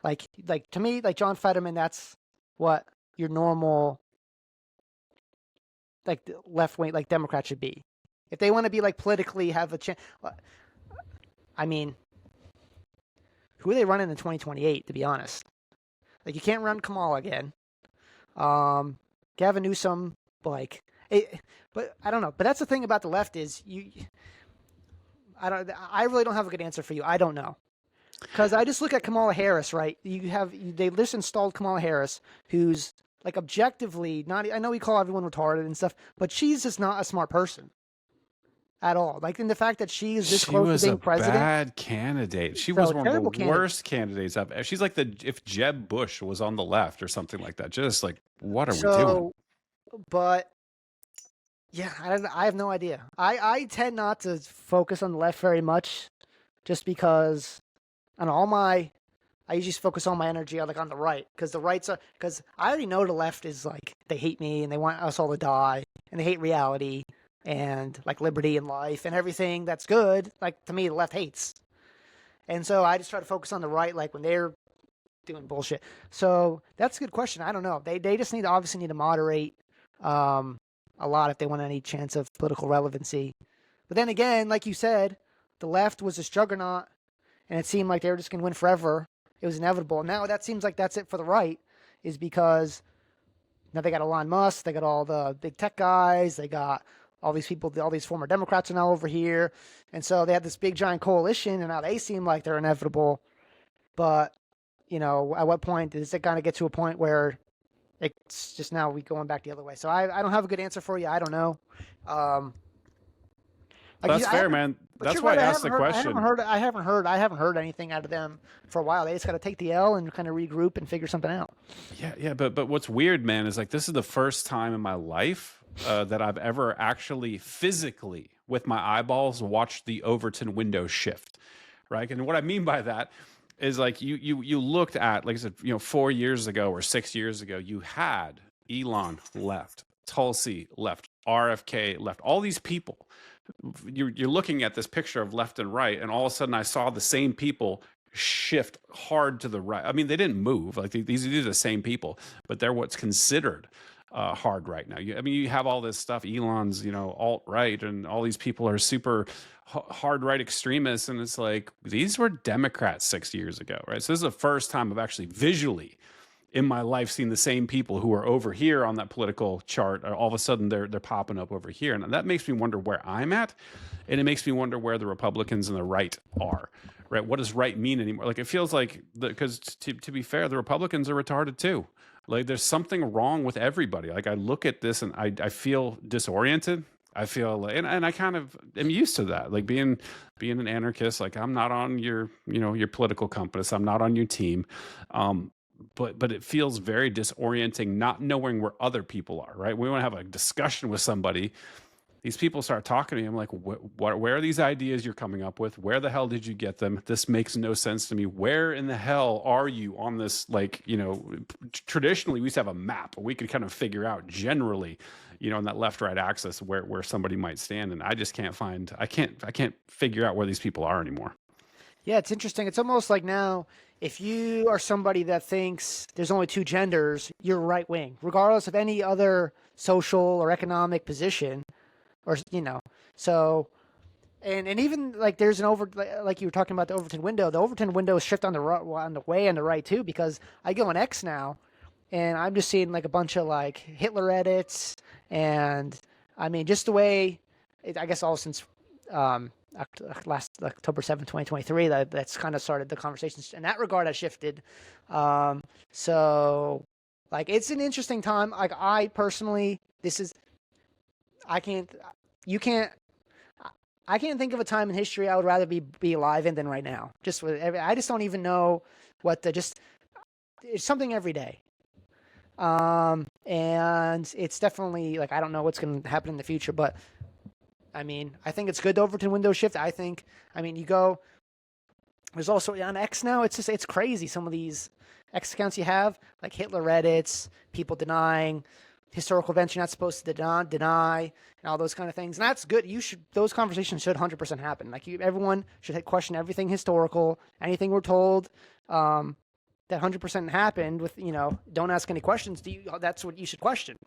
Like to me, like John Fetterman, that's what your normal like left wing like Democrat should be. If they want to be like politically have a chance. I mean, who are they running in 2028, to be honest? Like, you can't run Kamala again. Gavin Newsom, like, but I don't know. But that's the thing about the left is I really don't have a good answer for you. I don't know. Because I just look at Kamala Harris, right? They just installed Kamala Harris, who's like objectively not, I know we call everyone retarded and stuff, but she's just not a smart person. At all, like in the fact that she is this close to being president. She was a bad candidate. She was one of the worst candidates I've. She's like if Jeb Bush was on the left or something like that. Just like, what are we doing? But yeah, I have no idea. I tend not to focus on the left very much, just because, and I usually focus all my energy on on the right, because the rights are because I already know the left is like they hate me and they want us all to die and they hate reality. And like liberty and life and everything that's good, like to me, the left hates. And so I just try to focus on the right, like when they're doing bullshit. So that's a good question. I don't know. They just obviously need to moderate a lot if they want any chance of political relevancy. But then again, like you said, the left was this juggernaut, and it seemed like they were just going to win forever. It was inevitable. Now that seems like that's it for the right, is because now they got Elon Musk, they got all the big tech guys, they got all these people, all these former Democrats are now over here. And so they had this big giant coalition, and now they seem like they're inevitable. But, you know, at what point does it kind of get to a point where it's just now we going back the other way? So I don't have a good answer for you. I don't know. That's fair, man. That's why I asked the question. I haven't heard anything out of them for a while. They just got to take the L and kind of regroup and figure something out. Yeah. But what's weird, man, is like this is the first time in my life that I've ever actually physically, with my eyeballs, watched the Overton window shift, right? And what I mean by that is like you looked at, like I said, 4 years ago or 6 years ago, you had Elon left, Tulsi left, RFK left, all these people. You're looking at this picture of left and right, and all of a sudden I saw the same people shift hard to the right. I mean, they didn't move. Like these are the same people, but they're what's considered hard right now. You have all this stuff. Elon's, alt-right, and all these people are super hard right extremists. And it's like, these were Democrats 6 years ago, right? So this is the first time I've actually visually in my life seen the same people who are over here on that political chart. All of a sudden, they're popping up over here, and that makes me wonder where I'm at, and it makes me wonder where the Republicans and the right are. Right? What does right mean anymore? Like it feels like because to be fair, the Republicans are retarded too. Like there's something wrong with everybody. Like I look at this and I feel disoriented. I feel like, and I kind of am used to that. Like being an anarchist, like I'm not on your, your political compass. I'm not on your team. But it feels very disorienting not knowing where other people are, right? We want to have a discussion with somebody. These people start talking to me. I'm like, where are these ideas you're coming up with? Where the hell did you get them? This makes no sense to me. Where in the hell are you on this? Like, traditionally we used to have a map. We could kind of figure out generally, on that left-right axis where somebody might stand. And I just can't I can't figure out where these people are anymore. Yeah, it's interesting. It's almost like now, if you are somebody that thinks there's only two genders, you're right wing, regardless of any other social or economic position. Or so, and even like there's like you were talking about the Overton window. The Overton window is shift on the way on the right too, because I go on X now, and I'm just seeing like a bunch of like Hitler edits, and I mean just the way I guess all since last October 7th, 2023, that's kind of started the conversation in that regard. I shifted, so like it's an interesting time. Like I personally, I can't think of a time in history I would rather be alive in than right now. I just don't even know it's something every day. And it's definitely like, I don't know what's going to happen in the future, but I mean, I think it's good to Overton window shift. There's also on X now, it's crazy. Some of these X accounts you have, like Hitler edits, people denying historical events you're not supposed to deny, and all those kind of things. And that's good. Those conversations should 100% happen. Like everyone should question everything historical, anything we're told that 100% happened with, don't ask any questions. That's what you should question.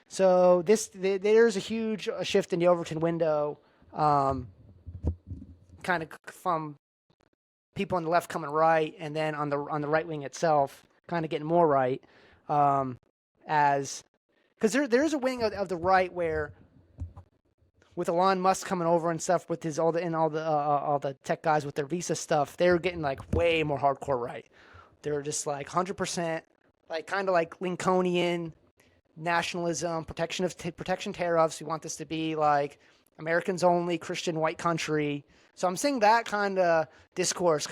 So there's a huge shift in the Overton window, kind of from people on the left coming right, and then on the right wing itself kind of getting more right, because there's a wing of the right where, with Elon Musk coming over and stuff, with all the tech guys with their Visa stuff, they're getting like way more hardcore right. They're just like 100%, like kind of like Lincolnian nationalism, protection tariffs. We want this to be like Americans only, Christian white country. So I'm seeing that kind of discourse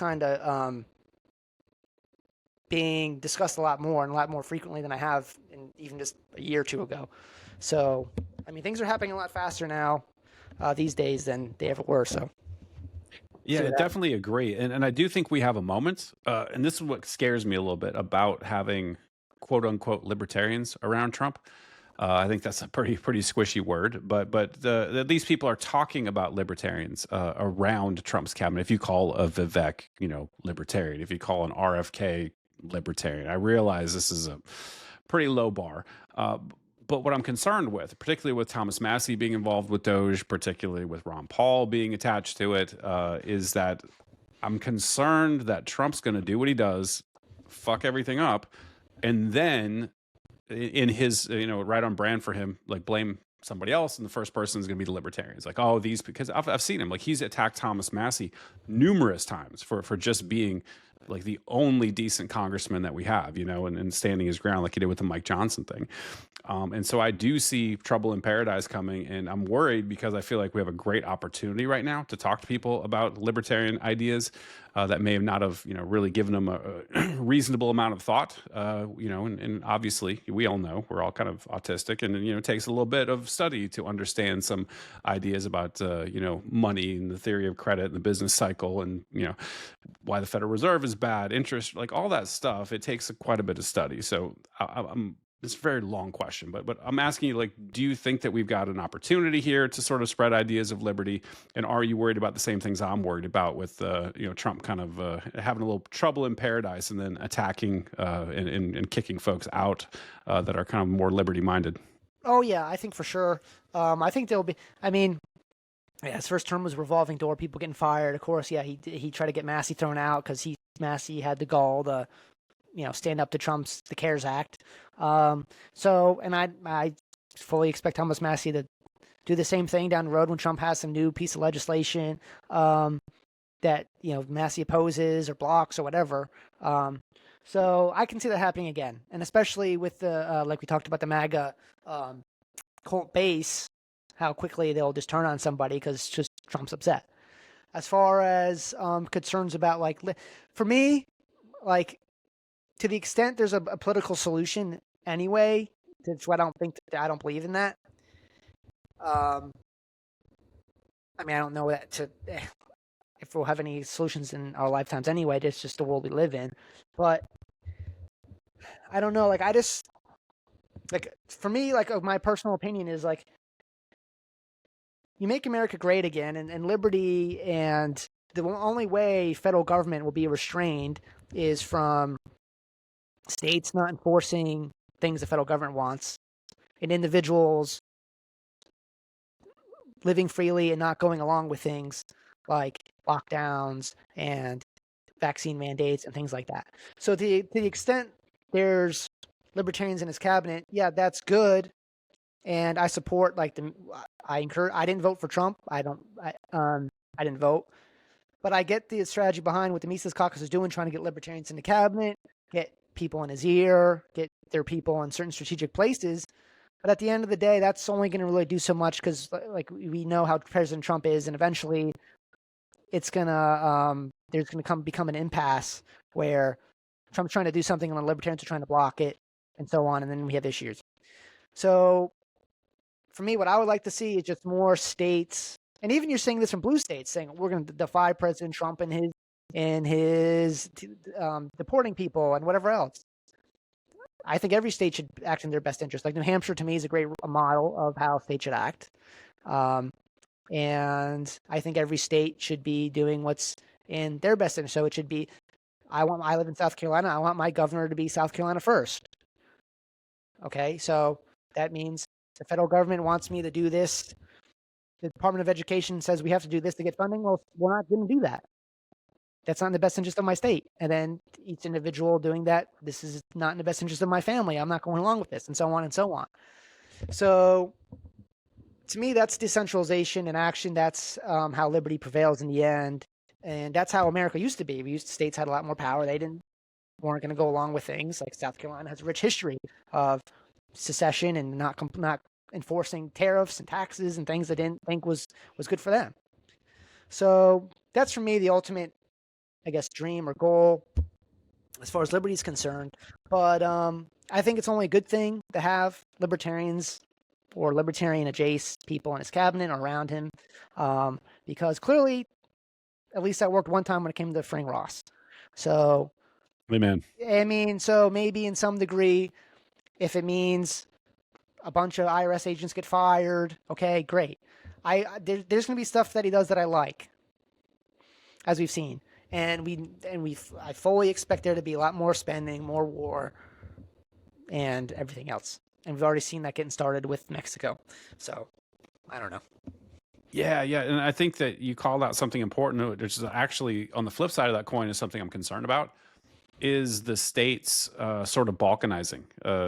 being discussed a lot more and a lot more frequently than I have in even just a year or two ago. So, I mean, things are happening a lot faster now these days than they ever were. So, yeah, I definitely agree. And I do think we have a moment. And this is what scares me a little bit about having quote unquote libertarians around Trump. I think that's a pretty squishy word, but these people are talking about libertarians around Trump's cabinet. If you call a Vivek, libertarian, if you call an RFK libertarian, I realize this is a pretty low bar. But what I'm concerned with, particularly with Thomas Massie being involved with Doge, particularly with Ron Paul being attached to it, is that I'm concerned that Trump's going to do what he does, fuck everything up, and then in his, right on brand for him, like blame somebody else, and the first person is going to be the libertarians. Like, oh, because I've seen him, like he's attacked Thomas Massie numerous times for just being like the only decent congressman that we have, and standing his ground like he did with the Mike Johnson thing. And so I do see trouble in paradise coming, and I'm worried because I feel like we have a great opportunity right now to talk to people about libertarian ideas that may have not have, really given them a reasonable amount of thought, and obviously we all know we're all kind of autistic, and, it takes a little bit of study to understand some ideas about, money and the theory of credit and the business cycle, and, why the Federal Reserve is bad, interest, like all that stuff. It takes quite a bit of study. So it's a very long question, but I'm asking you, like, do you think that we've got an opportunity here to sort of spread ideas of liberty? And are you worried about the same things I'm worried about with, Trump kind of having a little trouble in paradise and then attacking and kicking folks out that are kind of more liberty minded? Oh yeah, I think for sure. I think there'll be, yeah, his first term was revolving door, people getting fired. Of course, yeah, he tried to get Massie thrown out because Massie had the gall to stand up to the CARES Act. And I fully expect Thomas Massey to do the same thing down the road when Trump has some new piece of legislation that Massey opposes or blocks or whatever. So I can see that happening again, and especially with the like we talked about the MAGA cult base, how quickly they'll just turn on somebody because just Trump's upset. As far as concerns about for me, to the extent there's a political solution anyway, that's why I don't believe in that. I don't know if we'll have any solutions in our lifetimes anyway. It's just the world we live in. But I don't know. For me, my personal opinion is you make America great again and liberty, and the only way federal government will be restrained is from states not enforcing things the federal government wants and individuals living freely and not going along with things like lockdowns and vaccine mandates and things like that. So to the extent there's libertarians in his cabinet, yeah, that's good. And I support I didn't vote for Trump. I didn't vote, but I get the strategy behind what the Mises Caucus is doing, trying to get libertarians in the cabinet, get people in his ear, get their people in certain strategic places. But at the end of the day, that's only going to really do so much because, we know how President Trump is, and eventually, it's gonna become an impasse where Trump's trying to do something and the libertarians are trying to block it, and so on, and then we have issues. So, for me, what I would like to see is just more states, and even you're seeing this from blue states, saying we're going to defy President Trump and his deporting people and whatever else. I think every state should act in their best interest. Like New Hampshire, to me, is a great model of how states should act. And I think every state should be doing what's in their best interest. So it should be, I live in South Carolina. I want my governor to be South Carolina first. Okay, so that means the federal government wants me to do this. The Department of Education says we have to do this to get funding. Well, we're not going to do that. That's not in the best interest of my state. And then each individual doing that, this is not in the best interest of my family. I'm not going along with this, and so on and so on. So to me, that's decentralization in action. That's how liberty prevails in the end. And that's how America used to be. States had a lot more power. They weren't going to go along with things. Like South Carolina has a rich history of secession and not enforcing tariffs and taxes and things they didn't think was good for them. So that's for me the ultimate, I guess, dream or goal as far as liberty is concerned. But I think it's only a good thing to have libertarians or libertarian adjacent people in his cabinet or around him, because clearly, at least that worked one time when it came to freeing Ross. So, Amen. So maybe in some degree, if it means a bunch of IRS agents get fired, okay, great. There's going to be stuff that he does that I like, as we've seen. I fully expect there to be a lot more spending, more war, and everything else. And we've already seen that getting started with Mexico. So, I don't know. Yeah. And I think that you called out something important, which is actually on the flip side of that coin is something I'm concerned about, is the states sort of balkanizing,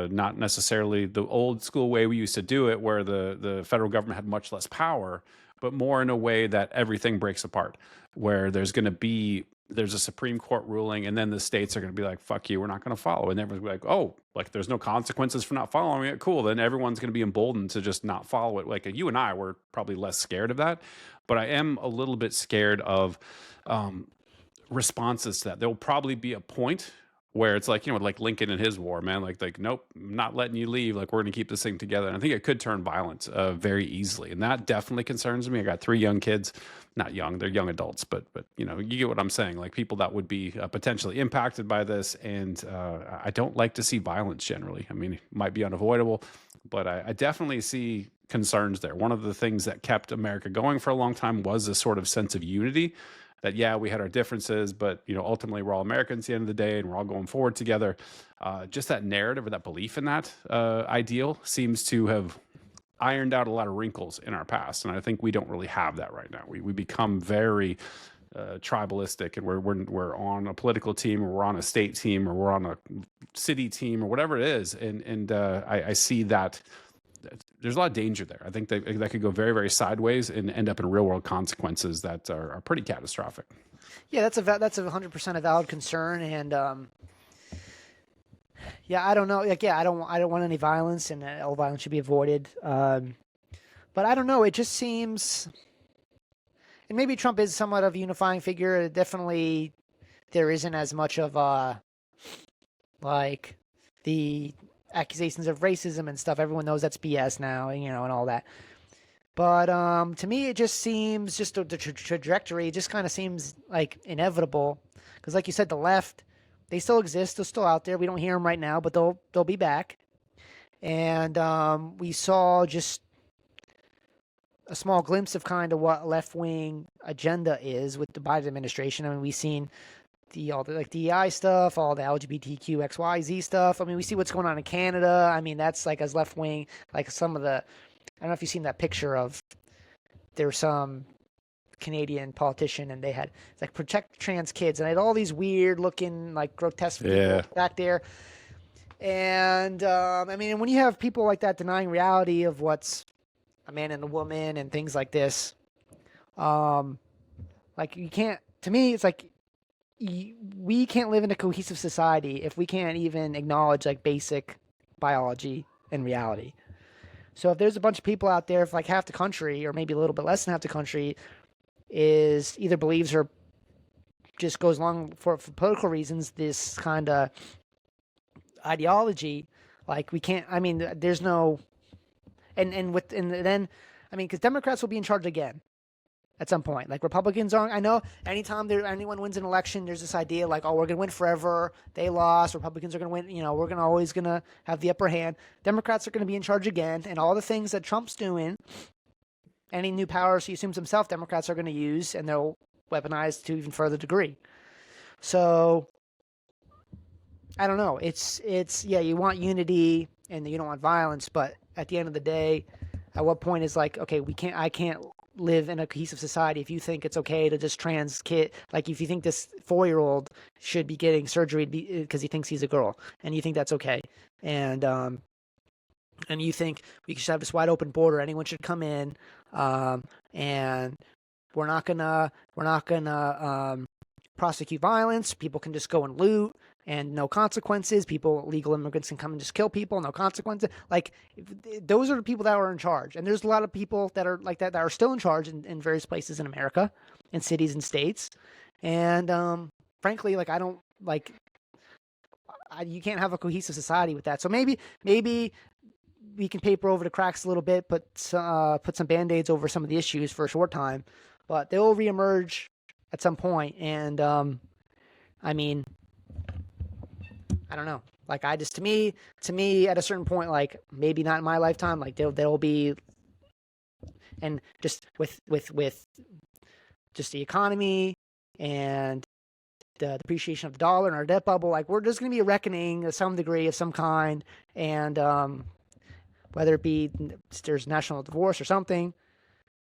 not necessarily the old school way we used to do it, where the federal government had much less power, but more in a way that everything breaks apart, where there's a Supreme Court ruling, and then the states are going to be like, fuck you, we're not going to follow. And everyone's going to be like, oh, there's no consequences for not following it. Cool. Then everyone's going to be emboldened to just not follow it. Like you and I were probably less scared of that, but I am a little bit scared of responses to that. There'll probably be a point where it's like Lincoln and his war, man, like, nope, I'm not letting you leave. Like, we're going to keep this thing together. And I think it could turn violent very easily. And that definitely concerns me. I got 3 young kids, not young, they're young adults, but you get what I'm saying. Like people that would be potentially impacted by this. And I don't like to see violence generally. I mean, it might be unavoidable, but I definitely see concerns there. One of the things that kept America going for a long time was a sort of sense of unity. That, yeah, we had our differences, but ultimately we're all Americans at the end of the day, and we're all going forward together. Just that narrative or that belief in that ideal seems to have ironed out a lot of wrinkles in our past, and I think we don't really have that right now. We become very tribalistic, and we're on a political team, or we're on a state team, or we're on a city team, or whatever it is. And I see that there's a lot of danger there. I think that could go very, very sideways and end up in real world consequences that are pretty catastrophic. Yeah, that's 100% a valid concern, and yeah, I don't know. Like, yeah, I don't want any violence, and all violence should be avoided. But I don't know. It just seems, and maybe Trump is somewhat of a unifying figure. Definitely, there isn't as much of like the accusations of racism and stuff. Everyone knows that's BS now, and all that. But to me, it just seems the trajectory just kind of seems like inevitable. Because, like you said, the left, they still exist. They're still out there. We don't hear them right now, but they'll be back. And we saw just a small glimpse of kind of what left wing agenda is with the Biden administration. I mean, we've seen all the like DEI stuff, all the LGBTQ XYZ stuff. I mean, we see what's going on in Canada. I mean, that's like as left wing, like some of the. I don't know if you've seen that picture of there's some Canadian politician, and they had it's like protect trans kids, and they had all these weird looking like grotesque people back there. And I mean, when you have people like that denying reality of what's a man and a woman and things like this, like you can't. To me, it's like we can't live in a cohesive society if we can't even acknowledge like basic biology and reality. So if there's a bunch of people out there, if like half the country, or maybe a little bit less than half the country, is either believes or just goes along for political reasons this kind of ideology, like we can't. I mean, there's no, and then, I mean, because Democrats will be in charge again at some point. Like Republicans aren't. I know anytime anyone wins an election, there's this idea like, oh, we're gonna win forever. They lost. Republicans are gonna win. We're always gonna have the upper hand. Democrats are gonna be in charge again, and all the things that Trump's doing, any new powers he assumes himself, Democrats are gonna use, and they'll weaponize to even further degree. So I don't know. It's yeah, you want unity and you don't want violence, but at the end of the day, at what point is like, okay, I can't live in a cohesive society if you think it's okay to just trans kid, like if you think this 4-year-old should be getting surgery because he thinks he's a girl, and you think that's okay, and you think we should have this wide open border, anyone should come in, and we're not gonna prosecute violence, people can just go and loot and no consequences, legal immigrants can come and just kill people, no consequences. Like, those are the people that are in charge, and there's a lot of people that are like that are still in charge in various places in America, in cities and states, and frankly, like, I don't like, you can't have a cohesive society with that. So maybe we can paper over the cracks a little bit, put some band-aids over some of the issues for a short time, but they will reemerge at some point. And I mean, I don't know. Like, I just, to me, at a certain point, like maybe not in my lifetime, like there'll be, and just with just the economy and the depreciation of the dollar and our debt bubble, like there's going to be a reckoning of some degree of some kind, and whether it be there's national divorce or something.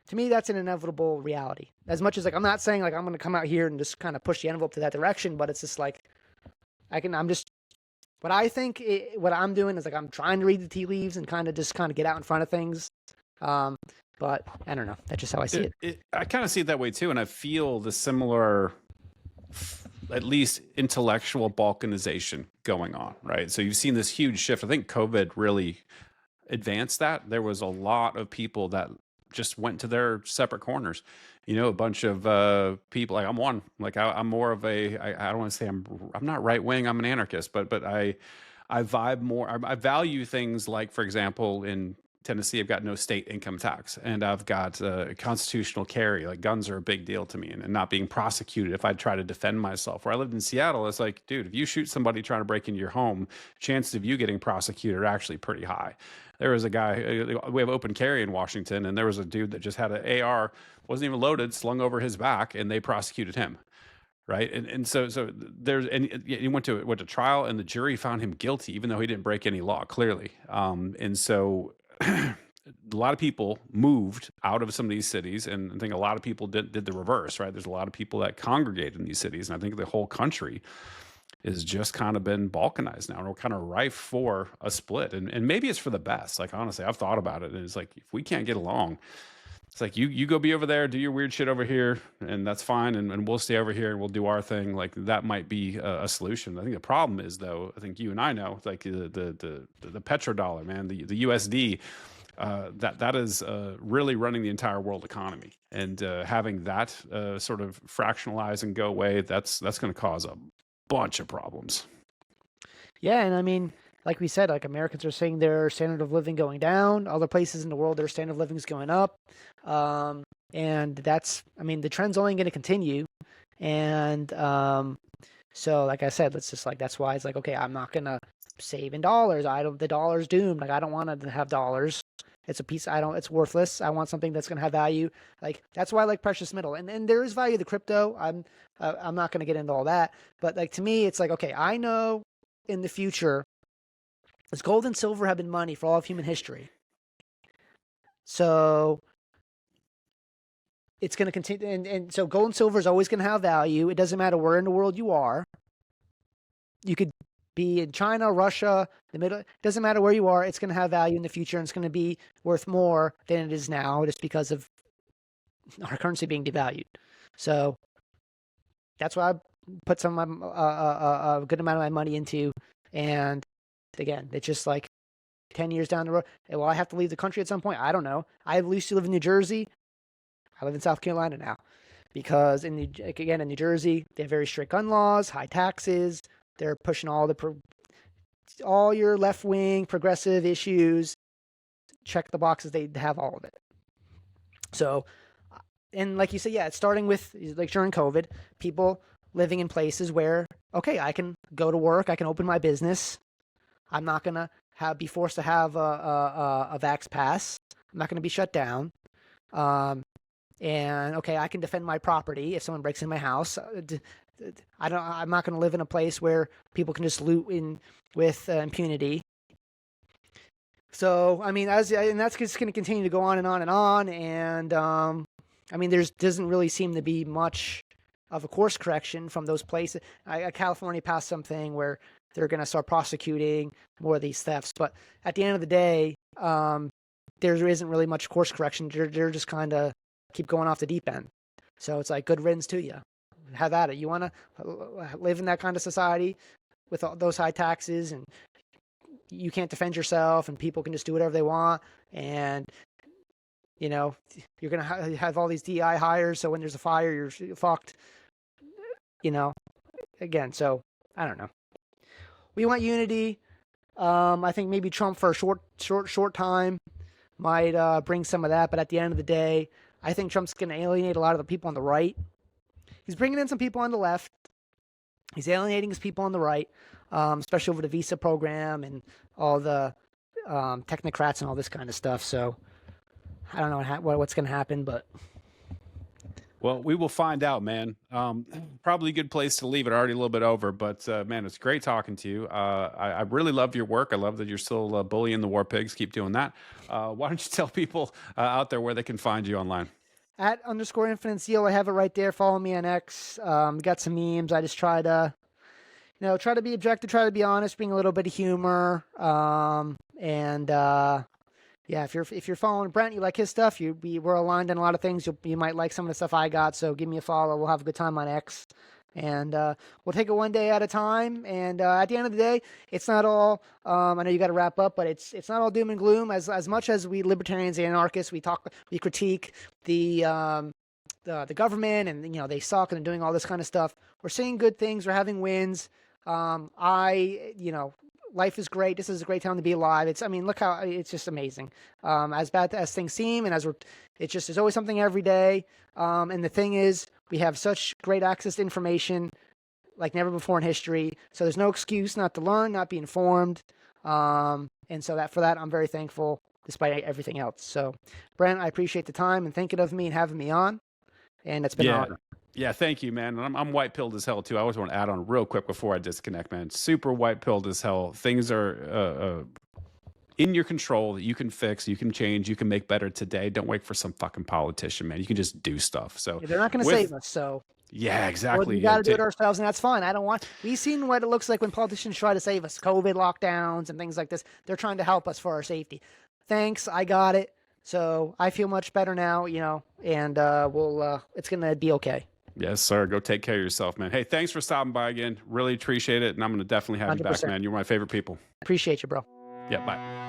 To me, that's an inevitable reality. As much as like I'm not saying like I'm going to come out here and just kind of push the envelope to that direction, but it's just like what I'm doing is like I'm trying to read the tea leaves and kind of get out in front of things. But I don't know. That's just how I see it. I kind of see it that way too, and I feel the similar, at least intellectual balkanization going on, right? So you've seen this huge shift. I think COVID really advanced that. There was a lot of people that just went to their separate corners. A bunch of people, like I'm one, like I'm more of I don't want to say I'm not right wing, I'm an anarchist, but I vibe more. I value things like, for example, in Tennessee, I've got no state income tax, and I've got constitutional carry. Like, guns are a big deal to me, and not being prosecuted if I try to defend myself. Where I lived in Seattle, it's like, dude, if you shoot somebody trying to break into your home, chances of you getting prosecuted are actually pretty high. There was a guy, we have open carry in Washington, and there was a dude that just had an AR, wasn't even loaded, slung over his back, and they prosecuted him. Right. And so there's, and he went to trial, and the jury found him guilty, even though he didn't break any law, clearly. And so a lot of people moved out of some of these cities, and I think a lot of people did the reverse, right? There's a lot of people that congregate in these cities, and I think the whole country is just kind of been balkanized now, and we're kind of rife for a split. And maybe it's for the best. Like, honestly, I've thought about it, and it's like, if we can't get along, it's like, you go be over there, do your weird shit over here, and that's fine, and we'll stay over here and we'll do our thing. Like, that might be a solution. I think the problem is, though, I think you and I know, like, the petrodollar, man, the USD, that is really running the entire world economy, and having that sort of fractionalize and go away, that's going to cause a bunch of problems. Yeah, and I mean, like we said, like Americans are saying their standard of living going down. Other places in the world, their standard of living is going up. And that's, I mean, the trend's only going to continue. And so, like I said, let's just like, that's why it's like, okay, I'm not going to save in dollars. The dollar's doomed. Like, I don't want to have dollars. It's a piece, it's worthless. I want something that's going to have value. Like, that's why I like precious metal. And there is value to crypto. I'm not going to get into all that. But like, to me, it's like, okay, I know in the future, as gold and silver have been money for all of human history. So it's going to continue. And so gold and silver is always going to have value. It doesn't matter where in the world you are. You could be in China, Russia, the middle. It doesn't matter where you are. It's going to have value in the future, and it's going to be worth more than it is now, just because of our currency being devalued. So that's why I put some of my, a good amount of my money into. And again, it's just like 10 years down the road. Well, I have to leave the country at some point. I don't know. I used to live in New Jersey. I live in South Carolina now, because in New Jersey, they have very strict gun laws, high taxes. They're pushing all your left-wing progressive issues. Check the boxes. They have all of it. So, and like you said, yeah, it's starting with, like, during COVID, people living in places where, okay, I can go to work, I can open my business. I'm not going to be forced to have a vax pass. I'm not going to be shut down. And okay, I can defend my property if someone breaks in my house. I'm not going to live in a place where people can just loot with impunity. So, I mean, and that's just going to continue to go on and on and on. And I mean, doesn't really seem to be much of a course correction from those places. California passed something where they're going to start prosecuting more of these thefts. But at the end of the day, there isn't really much course correction. They're just kind of keep going off the deep end. So it's like, good riddance to you. Have at it. You want to live in that kind of society with all those high taxes, and you can't defend yourself, and people can just do whatever they want, and you know, you're going to have all these DI hires, so when there's a fire, you're fucked. You know, again, so I don't know. We want unity. I think maybe Trump for a short time might bring some of that, but at the end of the day, I think Trump's going to alienate a lot of the people on the right. He's bringing in some people on the left. He's alienating his people on the right, especially over the visa program and all the technocrats and all this kind of stuff. So I don't know what's going to happen, but. Well, we will find out, man. Probably a good place to leave it. Already a little bit over, but man, it's great talking to you. I really love your work. I love that you're still bullying the war pigs. Keep doing that. Why don't you tell people out there where they can find you online? @_Infinite Zeal. I have it right there. Follow me on X. Got some memes. I just try to, try to be objective, try to be honest, bring a little bit of humor. Yeah, if you're following Brent, you like his stuff. We're aligned on a lot of things. You might like some of the stuff I got. So give me a follow. We'll have a good time on X, and we'll take it one day at a time. And at the end of the day, it's not all. I know you got to wrap up, but it's not all doom and gloom. As much as we libertarians and anarchists, we critique the government, and they suck and they're doing all this kind of stuff. We're seeing good things. We're having wins. Life is great. This is a great time to be alive. Look how it's just amazing. As bad as things seem, and there's always something every day. And the thing is, we have such great access to information like never before in history. So there's no excuse not to learn, not be informed. And so for that, I'm very thankful despite everything else. So Brent, I appreciate the time and thinking of me and having me on. And it's been an honor. Yeah, thank you, man. I'm white pilled as hell too. I always want to add on real quick before I disconnect, man. Super white pilled as hell. Things are in your control that you can fix, you can change, you can make better today. Don't wait for some fucking politician, man. You can just do stuff. So They're not going to with save us, so yeah, well, exactly. we got to do it ourselves, and that's fine. I don't want. We've seen what it looks like when politicians try to save us, COVID lockdowns and things like this. They're trying to help us for our safety. Thanks, I got it. So I feel much better now, you know, and it's gonna be okay. Yes, sir. Go take care of yourself, man. Hey, thanks for stopping by again. Really appreciate it, and I'm gonna definitely have you back, 100%. man. You're my favorite people. Appreciate you, bro. Yeah, bye.